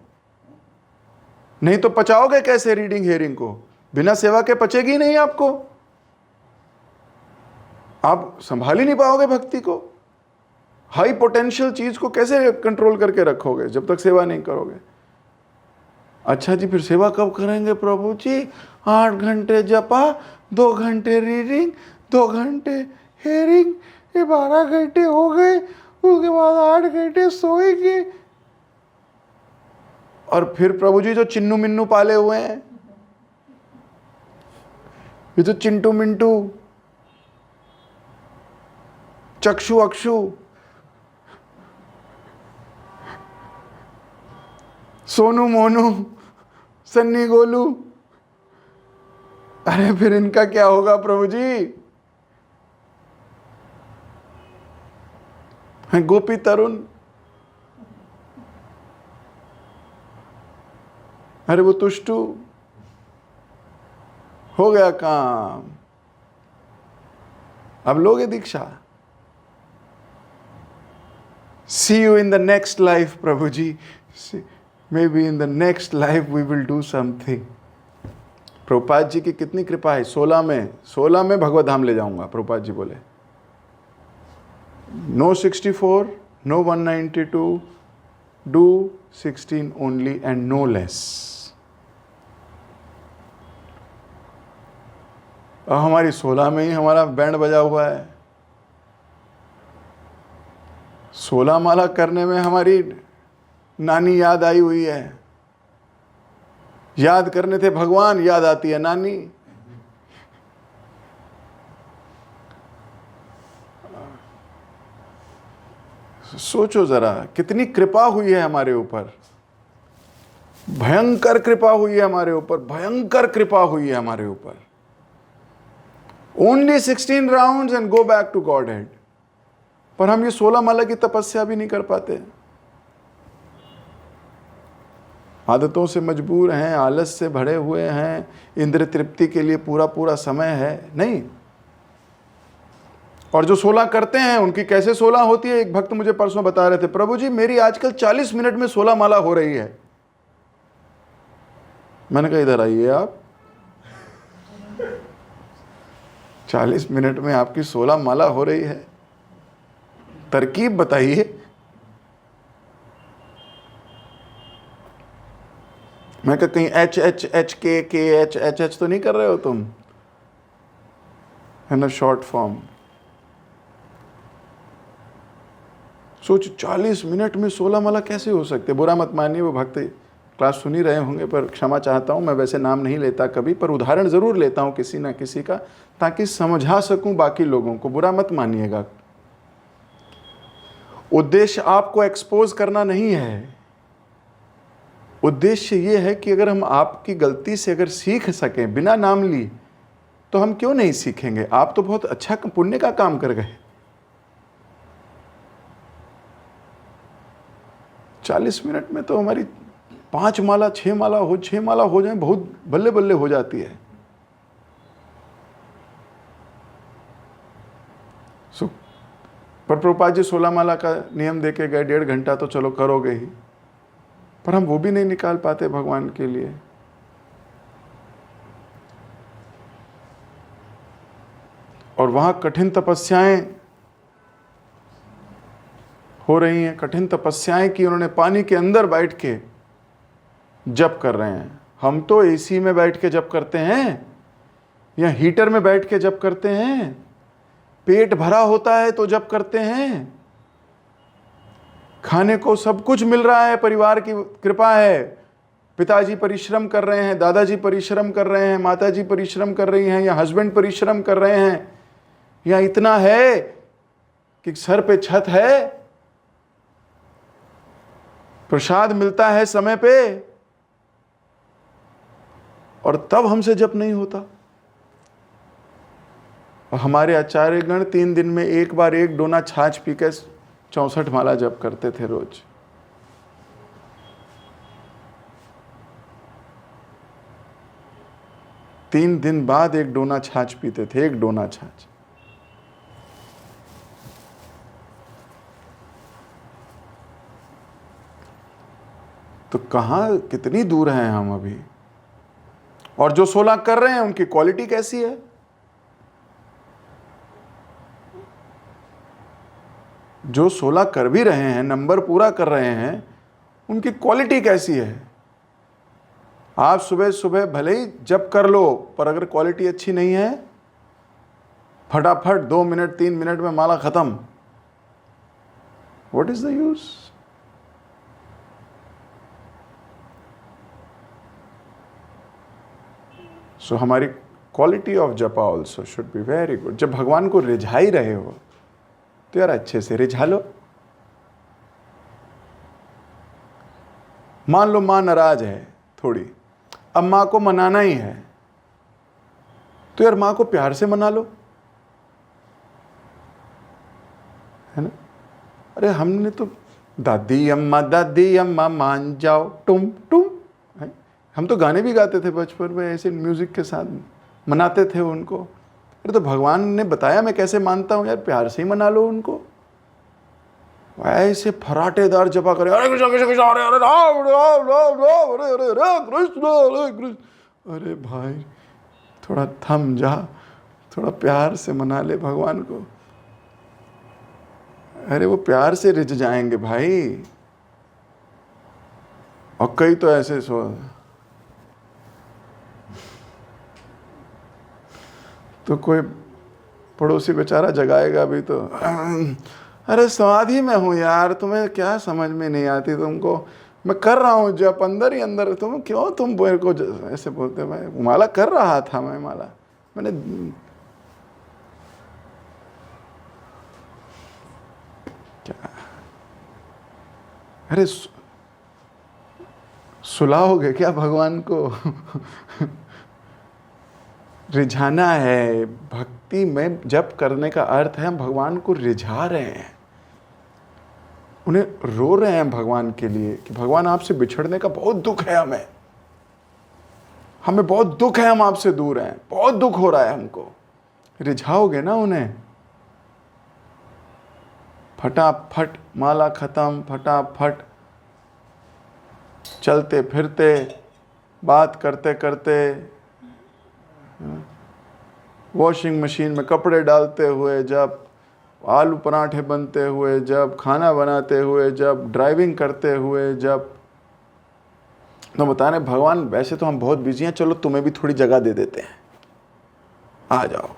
नहीं तो पचाओगे कैसे रीडिंग हेयरिंग को? बिना सेवा के पचेगी ही नहीं आपको, आप संभाल ही नहीं पाओगे भक्ति को। हाई पोटेंशियल चीज को कैसे कंट्रोल करके रखोगे जब तक सेवा नहीं करोगे? अच्छा जी, फिर सेवा कब करेंगे प्रभु जी? 8 घंटे जपा, 2 घंटे रीडिंग, 2 घंटे हेयरिंग, ये 12 घंटे हो गए। उसके बाद 8 घंटे सोएंगे। और फिर प्रभु जी जो चिन्नू मिन्नू पाले हुए हैं, ये जो चिंटू मिंटू, चक्षु अक्षु, सोनू मोनू, सन्नी गोलू, अरे फिर इनका क्या होगा प्रभु जी? गोपी तरुण, अरे वो तुष्टू, हो गया काम। अब लोगे दीक्षा। See you in the next life Prabhu ji. Maybe in the next life we will do something। Prabhupada ji की कितनी कृपा है। 16 में भगवत धाम ले जाऊंगा, प्रभुपाद जी बोले। No 64, no 192, do 16 only and no less। और हमारी 16 में ही हमारा बैंड बजा हुआ है। 16 माला करने में हमारी नानी याद आई हुई है। याद करने थे भगवान, याद आती है नानी। सोचो जरा कितनी कृपा हुई है हमारे ऊपर। भयंकर कृपा हुई है हमारे ऊपर, भयंकर कृपा हुई है हमारे ऊपर। Only 16 rounds and go back to godhead. पर हम ये 16 माला की तपस्या भी नहीं कर पाते। आदतों से मजबूर हैं, आलस से भरे हुए हैं, इंद्र तृप्ति के लिए पूरा पूरा समय है नहीं। और जो 16 करते हैं उनकी कैसे 16 होती है? एक भक्त मुझे परसों बता रहे थे, प्रभु जी मेरी आजकल 40 मिनट में 16 माला हो रही है। मैंने कहा इधर आइए आप, 40 मिनट में आपकी 16 माला हो रही है, तरकीब बताइए। मैं कहा कहीं एच एच एच के एच एच एच तो नहीं कर रहे हो तुम, है ना, शॉर्ट फॉर्म। सोच 40 मिनट में 16 माला कैसे हो सकते। बुरा मत मानिए, वो भक्त क्लास सुन ही रहे होंगे, पर क्षमा चाहता हूँ। मैं वैसे नाम नहीं लेता कभी, पर उदाहरण ज़रूर लेता हूँ किसी ना किसी का, ताकि समझा सकूँ बाकी लोगों को। बुरा मत मानिएगा। उद्देश्य आपको एक्सपोज करना नहीं है। उद्देश्य ये है कि अगर हम आपकी गलती से अगर सीख सकें बिना नाम ली, तो हम क्यों नहीं सीखेंगे। आप तो बहुत अच्छा पुण्य का काम कर गए। 40 मिनट में तो हमारी 5 माला 6 माला हो जाए, बहुत बल्ले बल्ले हो जाती है। पर प्रभुपाद जी 16 माला का नियम देके गए, 1.5 घंटा तो चलो करोगे ही, पर हम वो भी नहीं निकाल पाते भगवान के लिए। और वहां कठिन तपस्याएं हो रही हैं, कठिन तपस्याएं की उन्होंने पानी के अंदर बैठ के जप कर रहे हैं। हम तो एसी में बैठ के जप करते हैं या हीटर में बैठ के जप करते हैं। पेट भरा होता है तो जप करते हैं, खाने को सब कुछ मिल रहा है, परिवार की कृपा है, पिताजी परिश्रम कर रहे हैं, दादाजी परिश्रम कर रहे हैं, माताजी परिश्रम कर रही हैं, या हस्बैंड परिश्रम कर रहे हैं, या इतना है कि सर पे छत है, प्रसाद मिलता है समय पे, और तब हमसे जप नहीं होता। और हमारे आचार्यगण 3 दिन में एक बार 1 डोना छाछ पी के 64 माला जप करते थे रोज। तीन दिन बाद 1 डोना छाछ पीते थे, 1 डोना छाछ। तो कहां, कितनी दूर हैं हम अभी। और जो 16 कर रहे हैं उनकी क्वालिटी कैसी है। जो 16 कर भी रहे हैं, नंबर पूरा कर रहे हैं, उनकी क्वालिटी कैसी है। आप सुबह सुबह भले ही जप कर लो, पर अगर क्वालिटी अच्छी नहीं है, फटाफट 2 मिनट 3 मिनट में माला खत्म, व्हाट इज द यूज। सो हमारी क्वालिटी ऑफ जपा also should be very good. जब भगवान को रिझा ही रहे हो तो यार अच्छे से रिझा लो। मान लो मां नाराज है थोड़ी, अब मां को मनाना ही है, तो यार मां को प्यार से मना लो, है ना। अरे हमने तो दादी अम्मा मान जाओ टुम टुम, है? हम तो गाने भी गाते थे बचपन में ऐसे म्यूजिक के साथ मनाते थे उनको। अरे तो भगवान ने बताया मैं कैसे मानता हूं यार, प्यार से ही मना लो उनको। ऐसे फराटेदार जपा करे, अरे कृष्ण कृष्ण कृष्ण, अरे अरे राम राम राम राम, अरे अरे अरे कृष्ण अरे कृष्ण। अरे भाई थोड़ा थम जा, थोड़ा प्यार से मना ले भगवान को। अरे वो प्यार से रिझ जाएंगे भाई। और कई तो ऐसे तो कोई पड़ोसी बेचारा जगाएगा भी तो, अरे समाधि में हूँ यार, तुम्हें क्या समझ में नहीं आती तुमको, मैं कर रहा हूँ जब अंदर ही अंदर, तुम क्यों तुम मेरे को ऐसे बोलते। मैं माला कर रहा था, मैं माला मैंने क्या, अरे सुलाओगे क्या भगवान को। रिझाना है। भक्ति में जप करने का अर्थ है हम भगवान को रिझा रहे हैं, उन्हें रो रहे हैं भगवान के लिए कि भगवान आपसे बिछड़ने का बहुत दुख है, हमें बहुत दुख है, हम आपसे दूर हैं, बहुत दुख हो रहा है हमको। रिझाओगे ना उन्हें, फटाफट माला खत्म, फटाफट चलते फिरते बात करते करते, वॉशिंग मशीन में कपड़े डालते हुए, जब आलू पराठे बनते हुए, जब खाना बनाते हुए, जब ड्राइविंग करते हुए, जब तो बता रहे भगवान वैसे तो हम बहुत बिजी हैं, चलो तुम्हें भी थोड़ी जगह दे देते हैं, आ जाओ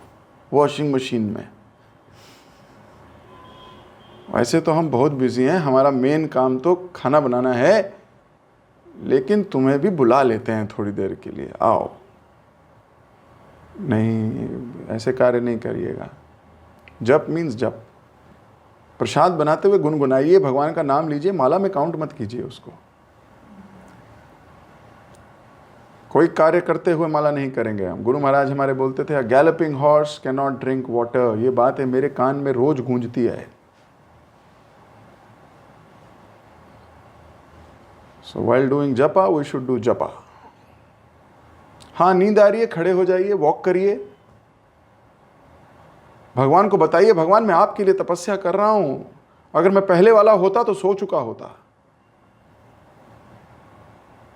वॉशिंग मशीन में। वैसे तो हम बहुत बिजी हैं, हमारा मेन काम तो खाना बनाना है, लेकिन तुम्हें भी बुला लेते हैं थोड़ी देर के लिए, आओ। नहीं, ऐसे कार्य नहीं करिएगा। जप मीन्स जप। प्रसाद बनाते हुए गुनगुनाइए, भगवान का नाम लीजिए, माला में काउंट मत कीजिए उसको। कोई कार्य करते हुए माला नहीं करेंगे हम। गुरु महाराज हमारे बोलते थे, galloping horse can not drink water. ये बात है मेरे कान में रोज गूंजती है। सो व्हाइल डूइंग जपा वी शुड डू जपा। हाँ, नींद आ रही है, खड़े हो जाइए, वॉक करिए, भगवान को बताइए, भगवान मैं आपके लिए तपस्या कर रहा हूं, अगर मैं पहले वाला होता तो सो चुका होता,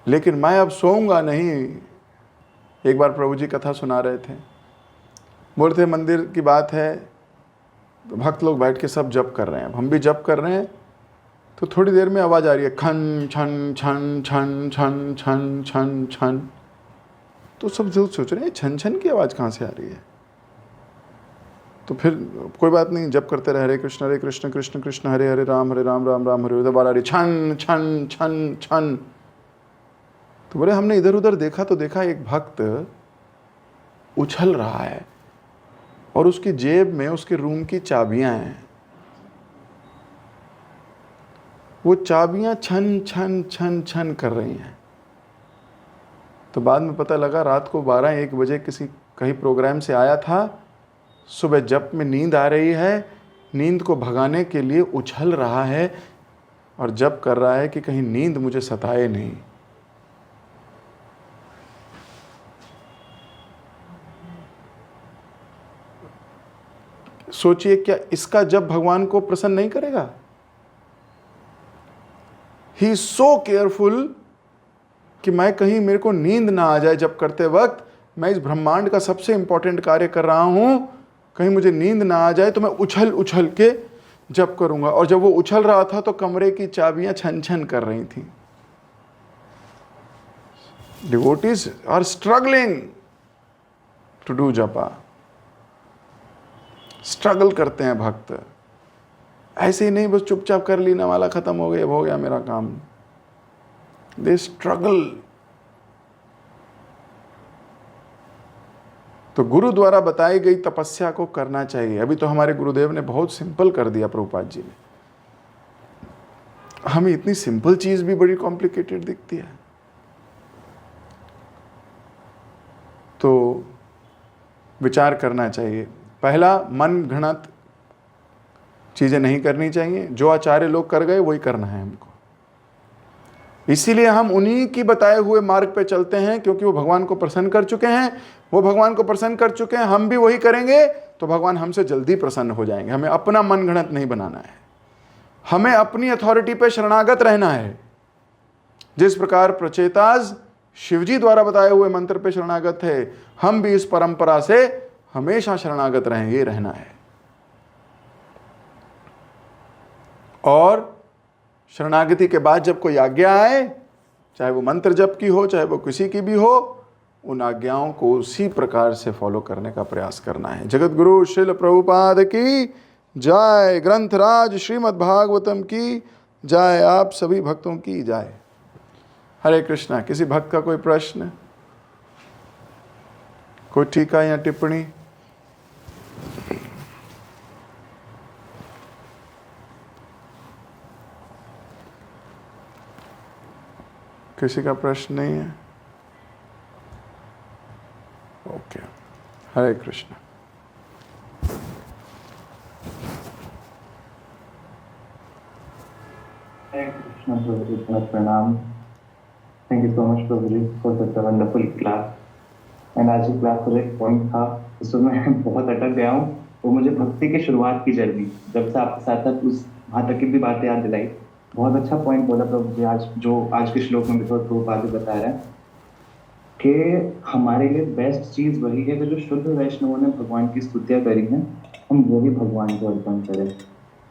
लेकिन मैं अब सोऊंगा नहीं। एक बार प्रभु जी कथा सुना रहे थे, बोल रहे थे मंदिर की बात है, तो भक्त लोग बैठ के सब जप कर रहे हैं, हम भी जप कर रहे हैं, तो थोड़ी देर में आवाज आ रही है, खन छन छन छन छन छन छन छन। तो सब जरूर सोच रहे हैं छन छन की आवाज कहां से आ रही है। तो फिर कोई बात नहीं, जप करते रहे, हरे कृष्ण कृष्ण कृष्ण हरे हरे राम राम राम हरे। उधर बार आ रही छन छन छन छन। तो बोले हमने इधर उधर देखा तो देखा एक भक्त उछल रहा है और उसकी जेब में उसके रूम की चाबियां हैं, वो चाबियां छन छन छन छन कर रही हैं। तो बाद में पता लगा रात को 12-1 बजे किसी कहीं प्रोग्राम से आया था, सुबह जप में नींद आ रही है, नींद को भगाने के लिए उछल रहा है और जप कर रहा है कि कहीं नींद मुझे सताए नहीं। सोचिए क्या इसका जब भगवान को प्रसन्न नहीं करेगा? ही इज सो केयरफुल कि मैं कहीं मेरे को नींद ना आ जाए जब करते वक्त, मैं इस ब्रह्मांड का सबसे इंपॉर्टेंट कार्य कर रहा हूं, कहीं मुझे नींद ना आ जाए तो मैं उछल उछल के जप करूंगा। और जब वो उछल रहा था तो कमरे की चाबियां छन छन कर रही थी। Devotees are struggling to do japa, struggle करते हैं भक्त। ऐसे ही नहीं बस चुपचाप कर ली ना, वाला खत्म हो गया, अब हो गया मेरा काम। They struggle. तो गुरु द्वारा बताई गई तपस्या को करना चाहिए। अभी तो हमारे गुरुदेव ने बहुत सिंपल कर दिया, प्रभुपाद जी ने। हमें इतनी सिंपल चीज भी बड़ी कॉम्प्लिकेटेड दिखती है। तो विचार करना चाहिए। पहला, मन घड़त चीजें नहीं करनी चाहिए। जो आचार्य लोग कर गए वही करना है हमको। इसीलिए हम उन्हीं की बताए हुए मार्ग पे चलते हैं, क्योंकि वो भगवान को प्रसन्न कर चुके हैं। वो भगवान को प्रसन्न कर चुके हैं, हम भी वही करेंगे तो भगवान हमसे जल्दी प्रसन्न हो जाएंगे। हमें अपना मन घड़त नहीं बनाना है, हमें अपनी अथॉरिटी पे शरणागत रहना है। जिस प्रकार प्रचेताज शिवजी द्वारा बताए हुए मंत्र पे शरणागत है, हम भी इस परंपरा से हमेशा शरणागत रहें, ये रहना है। और शरणागति के बाद जब कोई आज्ञा आए, चाहे वो मंत्र जप की हो, चाहे वो किसी की भी हो, उन आज्ञाओं को उसी प्रकार से फॉलो करने का प्रयास करना है। जगत गुरु श्रील प्रभुपाद की जय। ग्रंथराज श्रीमद् भागवतम की जय। आप सभी भक्तों की जय। हरे कृष्णा। किसी भक्त का कोई प्रश्न, कोई टीका या टिप्पणी? किसी का प्रश्न नहीं है? ओके, हरे कृष्ण। हरे कृष्ण प्रभु जी, प्रणाम। Thank you so much prabhu ji for such a wonderful class. And आज की क्लास का एक पॉइंट था जिसमें मैं बहुत अटक गया हूँ, वो मुझे भक्ति की शुरुआत की जर्नी, जब से आपके साथ साथ उस वहाँ तक की भी बातें याद दिलाई। बहुत अच्छा पॉइंट बोला प्रभु जी, आज के श्लोक में भी प्रभुपाद जी बता रहे हैं कि हमारे लिए बेस्ट चीज वही है कि जो शुद्ध वैष्णवों ने भगवान की स्तुतियां करी हैं, हम वो भी भगवान को अर्पण करें,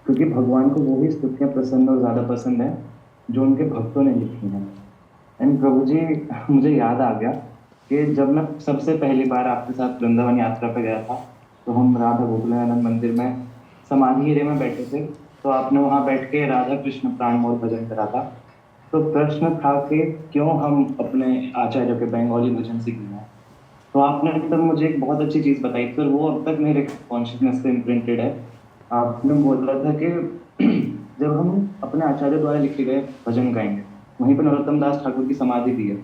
क्योंकि भगवान को वो ही स्तुतियां प्रसन्न और ज्यादा पसंद है जो उनके भक्तों ने लिखी हैं। एंड प्रभु जी, मुझे याद आ गया कि जब मैं सबसे पहली बार आपके साथ वृंदावन यात्रा पे गया था, तो हम राधा गोकुलानंद मंदिर में समाधि एरिया में बैठे थे। तो आपने वहां बैठ के राधा कृष्ण प्राण मोर भजन करा था। तो प्रश्न था कि क्यों हम अपने आचार्यों के बंगाली भजन सीखना है। तो आपने तब मुझे एक बहुत अच्छी चीज बताई थी, और वो अब तक मेरे कॉन्शियसनेस से इम्प्रिंटेड है। आपने बोला था कि जब हम अपने आचार्य द्वारा लिखे गए भजन गाएंगे, वहीं पर नरोत्तम दास ठाकुर की समाधि भी है,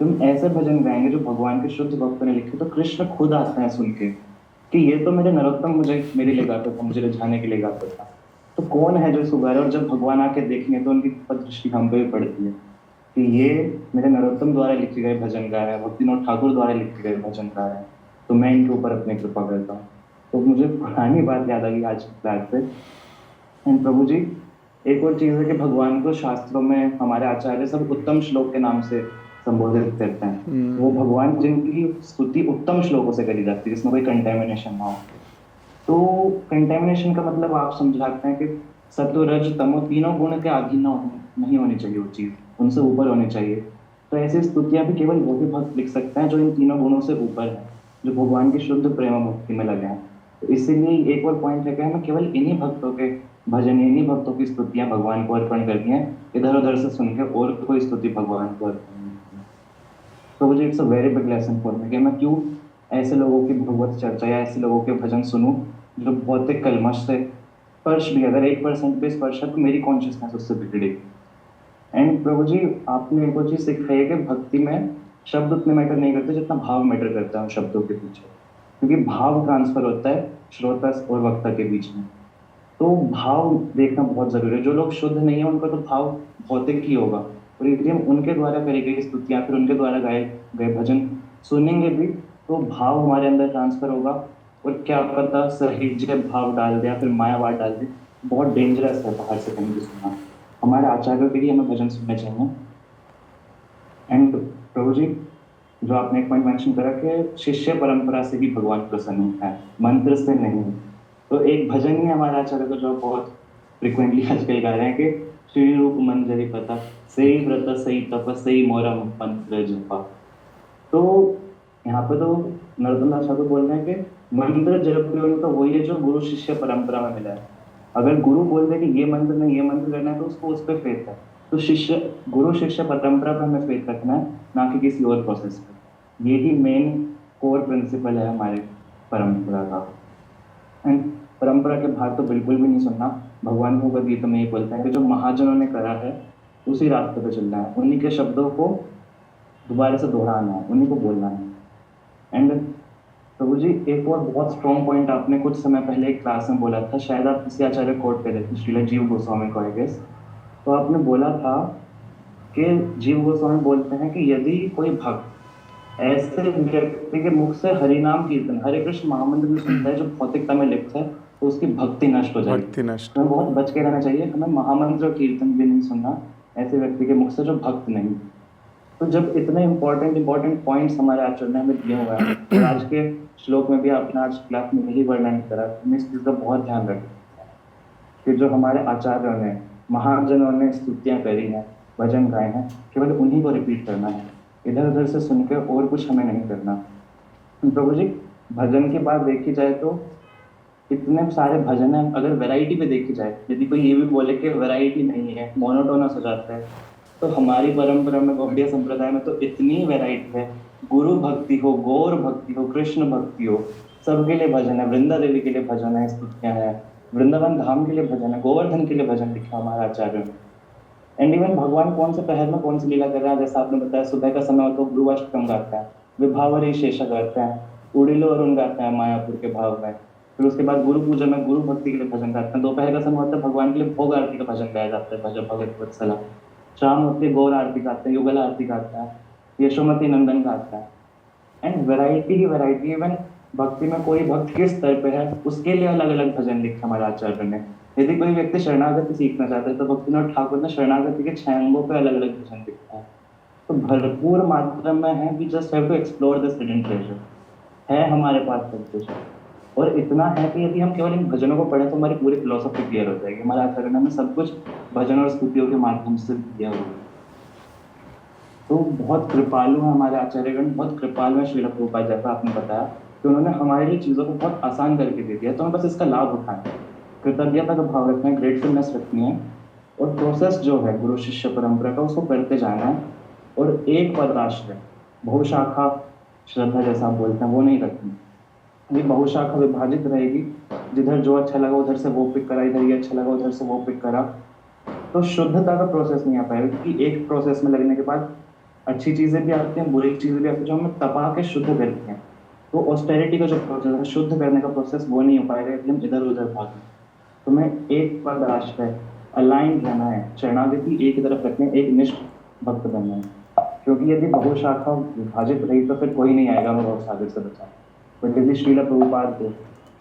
तुम ऐसे भजन गाएंगे जो भगवान के शुद्ध भक्तों ने लिखे, तो कृष्ण खुद आते हैं सुन के कि ये तो मेरे नरोत्तम मुझे मेरे लिए गाता था, मुझे रिझाने के लिए गाता था। तो कौन है जो इसको गा रहा है? और जब भगवान आके देखेंगे तो उनकी दृष्टि हम पे भी पड़ती है कि ये मेरे नरोत्तम द्वारा लिखे गए भजन गा रहे हैं, भक्तिनाथ ठाकुर द्वारा लिखे गए भजन गा रहे हैं, तो मैं इनके ऊपर अपनी कृपा करता हूँ। तो मुझे पुरानी बात याद आ गई आज की क्लास से। एंड प्रभु जी, एक और चीज है कि भगवान को शास्त्रों में हमारे आचार्य सब उत्तम श्लोक के नाम से संबोधित करते हैं। वो भगवान जिनकी स्तुति उत्तम श्लोकों से करी जाती है, जिसमें कोई कंटेमिनेशन ना हो। तो कंटेमिनेशन का मतलब आप समझाते हैं कि सत्व रज तमो तीनों गुण के अधीन नहीं होनी चाहिए वो चीज, उनसे ऊपर होनी चाहिए। तो ऐसी स्तुतियां भी केवल वो ही भक्त लिख सकते हैं जो इन तीनों गुणों से ऊपर है, जो भगवान की शुद्ध प्रेम और भक्ति में लगे हैं। तो इसीलिए एक और पॉइंट है कि हमें केवल इन्हीं भक्तों के भजन, इन्हीं भक्तों की स्तुतियां भगवान को अर्पण करनी है, इधर उधर से सुन के और कोई स्तुति भगवान को अर्पण नहीं करनी है। तो मुझे it's a very big lesson for me कि मैं क्यों ऐसे लोगों की भगवत चर्चा या ऐसे लोगों के भजन सुनूं जो भौतिक कलमश से स्पर्श भी, अगर 1% भी स्पर्श है तो मेरी कॉन्शियसनेस उससे बिगड़ेगी। एंड प्रभु जी, आपने एक और चीज सिखाई है कि भक्ति में शब्द उतने मैटर नहीं करते जितना भाव मैटर करता है उन शब्दों के पीछे, क्योंकि भाव ट्रांसफर होता है श्रोता और वक्ता के बीच में। तो भाव देखना बहुत जरूरी है। जो लोग शुद्ध नहीं है उनका तो भाव भौतिक ही होगा, और यदि हम उनके द्वारा करी गई स्तुतियां, फिर उनके द्वारा गाए गए भजन सुनेंगे भी, तो भाव हमारे अंदर ट्रांसफर होगा। और क्या पता सहीजे भाव डाल दे या फिर मायावाद डाल दे, बहुत डेंजरस है बाहर से कहीं भी सुनना। हमारे आचार्यों के लिए हमें भजन सुनने चाहिए। एंड प्रभु जी, जो आपने एक पॉइंट मेंशन करा कि शिष्य परंपरा से ही भगवान प्रसन्न होता है, मंत्र से नहीं। तो एक भजन ही हमारा आचार्य का जो बहुत फ्रिक्वेंटली आजकल गा रहे हैं कि श्री रूप मंजरी पता सही व्रत सही तप सही मोरा मंत्र जपा। तो यहाँ पे तो नरोत्तम दास ठाकुर बोल रहे हैं कि मंत्र जप उनका वही है जो गुरु शिष्य परंपरा में मिला है। अगर गुरु बोल दे कि ये मंत्र नहीं, ये मंत्र करना है, तो उसको उस पर फेथ है। तो शिष्य गुरु शिष्य परंपरा पर हमें फेथ रखना है, ना कि किसी और प्रोसेस पे। यही मेन कोर प्रिंसिपल है हमारे परंपरा का। एंड परंपरा के बाहर तो बिल्कुल भी नहीं सुनना। भगवान भगवद गीता में ये बोलता है कि जो महाजनों ने करा है उसी रास्ते पे चलना है, उन्हीं के शब्दों को दोबारा से दोहराना है, उन्हीं को बोलना है। एंड प्रभु जी, एक और बहुत स्ट्रॉन्ग पॉइंट आपने कुछ समय पहले एक क्लास में बोला था, शायद आप किसी आचार्य कोट कर रहे थे, श्रील जीव गोस्वामी को आई गेस। तो आपने बोला था कि जीव गोस्वामी बोलते हैं कि यदि कोई भक्त ऐसे व्यक्ति के मुख से हरिनाम कीर्तन, हरे कृष्ण महामंत्र भी सुनता है जो भौतिकता में लिप्त है, तो उसकी भक्ति नष्ट हो जाएगी। भक्ति नष्ट। हमें बहुत बच के रहना चाहिए, हमें महामंत्र और कीर्तन भी नहीं सुनना ऐसे व्यक्ति के मुख से जो भक्त नहीं। तो जब इतने इंपॉर्टेंट पॉइंट्स हमारे आचरण में हमें दिए हुए हैं, और आज के श्लोक में भी आपने आज क्लास में यही वर्णन करा, हमें इस चीज का बहुत ध्यान रखना कि जो हमारे आचार्यों ने, महाजनों ने स्तुतियां करी हैं, भजन गाए हैं, केवल उन्हीं को रिपीट करना है, इधर उधर से सुनकर और कुछ हमें नहीं करना। प्रभु जी, भजन की बात देखी जाए तो इतने सारे भजन हैं, अगर वैरायटी पे देखी जाए, यदि कोई ये भी बोले कि वैरायटी नहीं है, मोनोटोनस हो जाता है, तो हमारी परंपरा में, गौड़िया संप्रदाय में तो इतनी वैरायटी है। गुरु भक्ति हो, गौर भक्ति हो, कृष्ण भक्ति हो, सबके लिए भजन है। वृंदा देवी के लिए भजन है, स्तुतियां हैं, वृंदावन धाम के लिए भजन है, गोवर्धन के लिए भजन लिखा हमारा आचार्य ने। एंड इवन भगवान कौन से पहर में कौन सी लीला कर रहा है, जैसा आपने बताया सुबह का समय हो तो ध्रुवाष्टकम गाते हैं, विभावरी शेषा गाते हैं, उड़िलो अरुण गाते हैं मायापुर के भाव में। फिर उसके बाद गुरु पूजा में गुरु भक्ति के लिए भजन गाते हैं। दोपहर का समय होता है भगवान के लिए भोग आरती का भजन गाया जाता है, भजन भगत वत्सला। शाम होती है गौर आरती गाते हैं, युगल आरती गाते हैं, यशोमती नंदन गाते हैं। And variety he variety. Even भक्ति में कोई भक्त किस स्तर पे है उसके लिए अलग अलग भजन लिखे हमारे आचार्य ने। यदि कोई व्यक्ति शरणागति सीखना चाहता है तो भक्तिनाथ ठाकुर ने शरणागति के 6 अंगों पे अलग अलग भजन लिखा है। तो भरपूर मात्रा में है, we just have to explore this hidden treasure. है हमारे पास सब कुछ, और इतना है कि यदि हम केवल इन भजनों को पढ़ें तो हमारी पूरी फिलोसफी क्लियर हो जाएगी। हमारे आचार्य ने हमें सब कुछ भजन और स्तुतियों के माध्यम से दिया हुआ है। तो बहुत कृपालु है हमारे आचार्यगण, बहुत कृपालु है श्रील प्रभुपाद, जैसा आपने बताया कि उन्होंने हमारे लिए चीज़ों को बहुत आसान करके दे दिया, तो हमें बस इसका लाभ उठाना है, कृतज्ञता का भाव रखना है, ग्रेटफुलनेस रखनी है, और प्रोसेस जो है गुरु शिष्य परंपरा का उसको करते जाना है, और एक पद आश्रय बहुशाखा श्रद्धा जैसा आप बोलते हैं वो नहीं रखनी। ये बहुशाखा विभाजित रहेगी, जिधर जो अच्छा लगा उधर से वो पिक करा, इधर ये अच्छा लगा उधर से वो पिक करा, तो शुद्धता का प्रोसेस नहीं आ पाएगा, क्योंकि एक प्रोसेस में लगने के बाद अच्छी चीजें भी आती हैं, बुरी चीजें भी आती हैं, जो हमें तपा के शुद्ध करती हैं। तो ऑस्टेरिटी का जो प्रोसेस है, शुद्ध करने का प्रोसेस, वो नहीं हो पाएगा, इसलिए हम इधर उधर भागें। तो मैं एक पद आश्रय अलाइन रहना है, शरणागति एक ही तरफ रखनी है, एक निष्ठ भक्त बनना है, क्योंकि यदि बहुशाखा विभाजित रही तो फिर कोई नहीं आएगा मैं सागर से बचा। बट यदि श्रील प्रभुपाद को,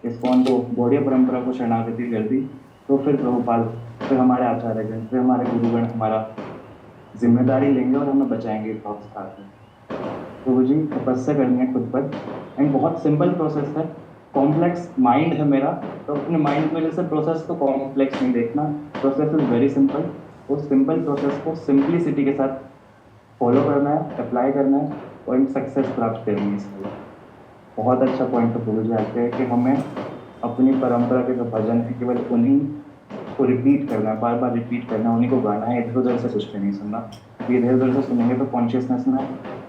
इस्कॉन को, गौड़ीय परंपरा को शरणागति कर दी, तो फिर प्रभुपाद, फिर हमारे आचार्यगण, फिर हमारे गुरुगण हमारा जिम्मेदारी लेंगे और हमें बचाएंगे अवस्था से। तो जी तपस्या करनी है खुद पर, एंड बहुत सिंपल प्रोसेस है। कॉम्प्लेक्स माइंड है मेरा, तो अपने माइंड की वजह से प्रोसेस को कॉम्प्लेक्स नहीं देखना, प्रोसेस इज वेरी सिंपल। उस सिंपल प्रोसेस को सिंप्लिसिटी के साथ फॉलो करना है, अप्लाई करना है, और सक्सेस प्राप्त करनी है इसके लिए। बहुत अच्छा पॉइंट तो गुरु जी आते हैं कि हमें अपनी परंपरा के जो भजन है केवल उन्हीं को रिपीट करना है, बार बार रिपीट करना है, उन्हीं को गाना है, इधर उधर से कुछ भी नहीं सुनना। इधर उधर से सुनेंगे तो कॉन्शियसनेस में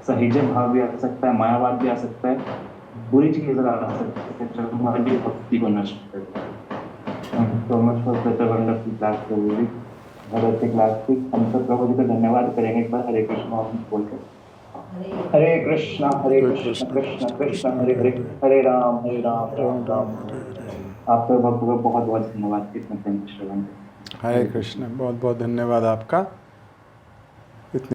सहीजे भाव भी आ सकता है, मायावाद भी आ सकता है, बुरी चीजें आ सकती है जो हमारी भक्ति को नष्ट कर देती है। So much for such a wonderful class Prabhu ji, बहुत अच्छी क्लास थी। हम सब प्रभु जी को धन्यवाद करेंगे एक बार हरे कृष्ण बोलकर। हरे कृष्णा कृष्ण कृष्ण हरे हरे, हरे राम राम राम। आपका बहुत बहुत धन्यवाद इतना टाइम श्रवण। हरे कृष्ण, बहुत बहुत धन्यवाद आपका।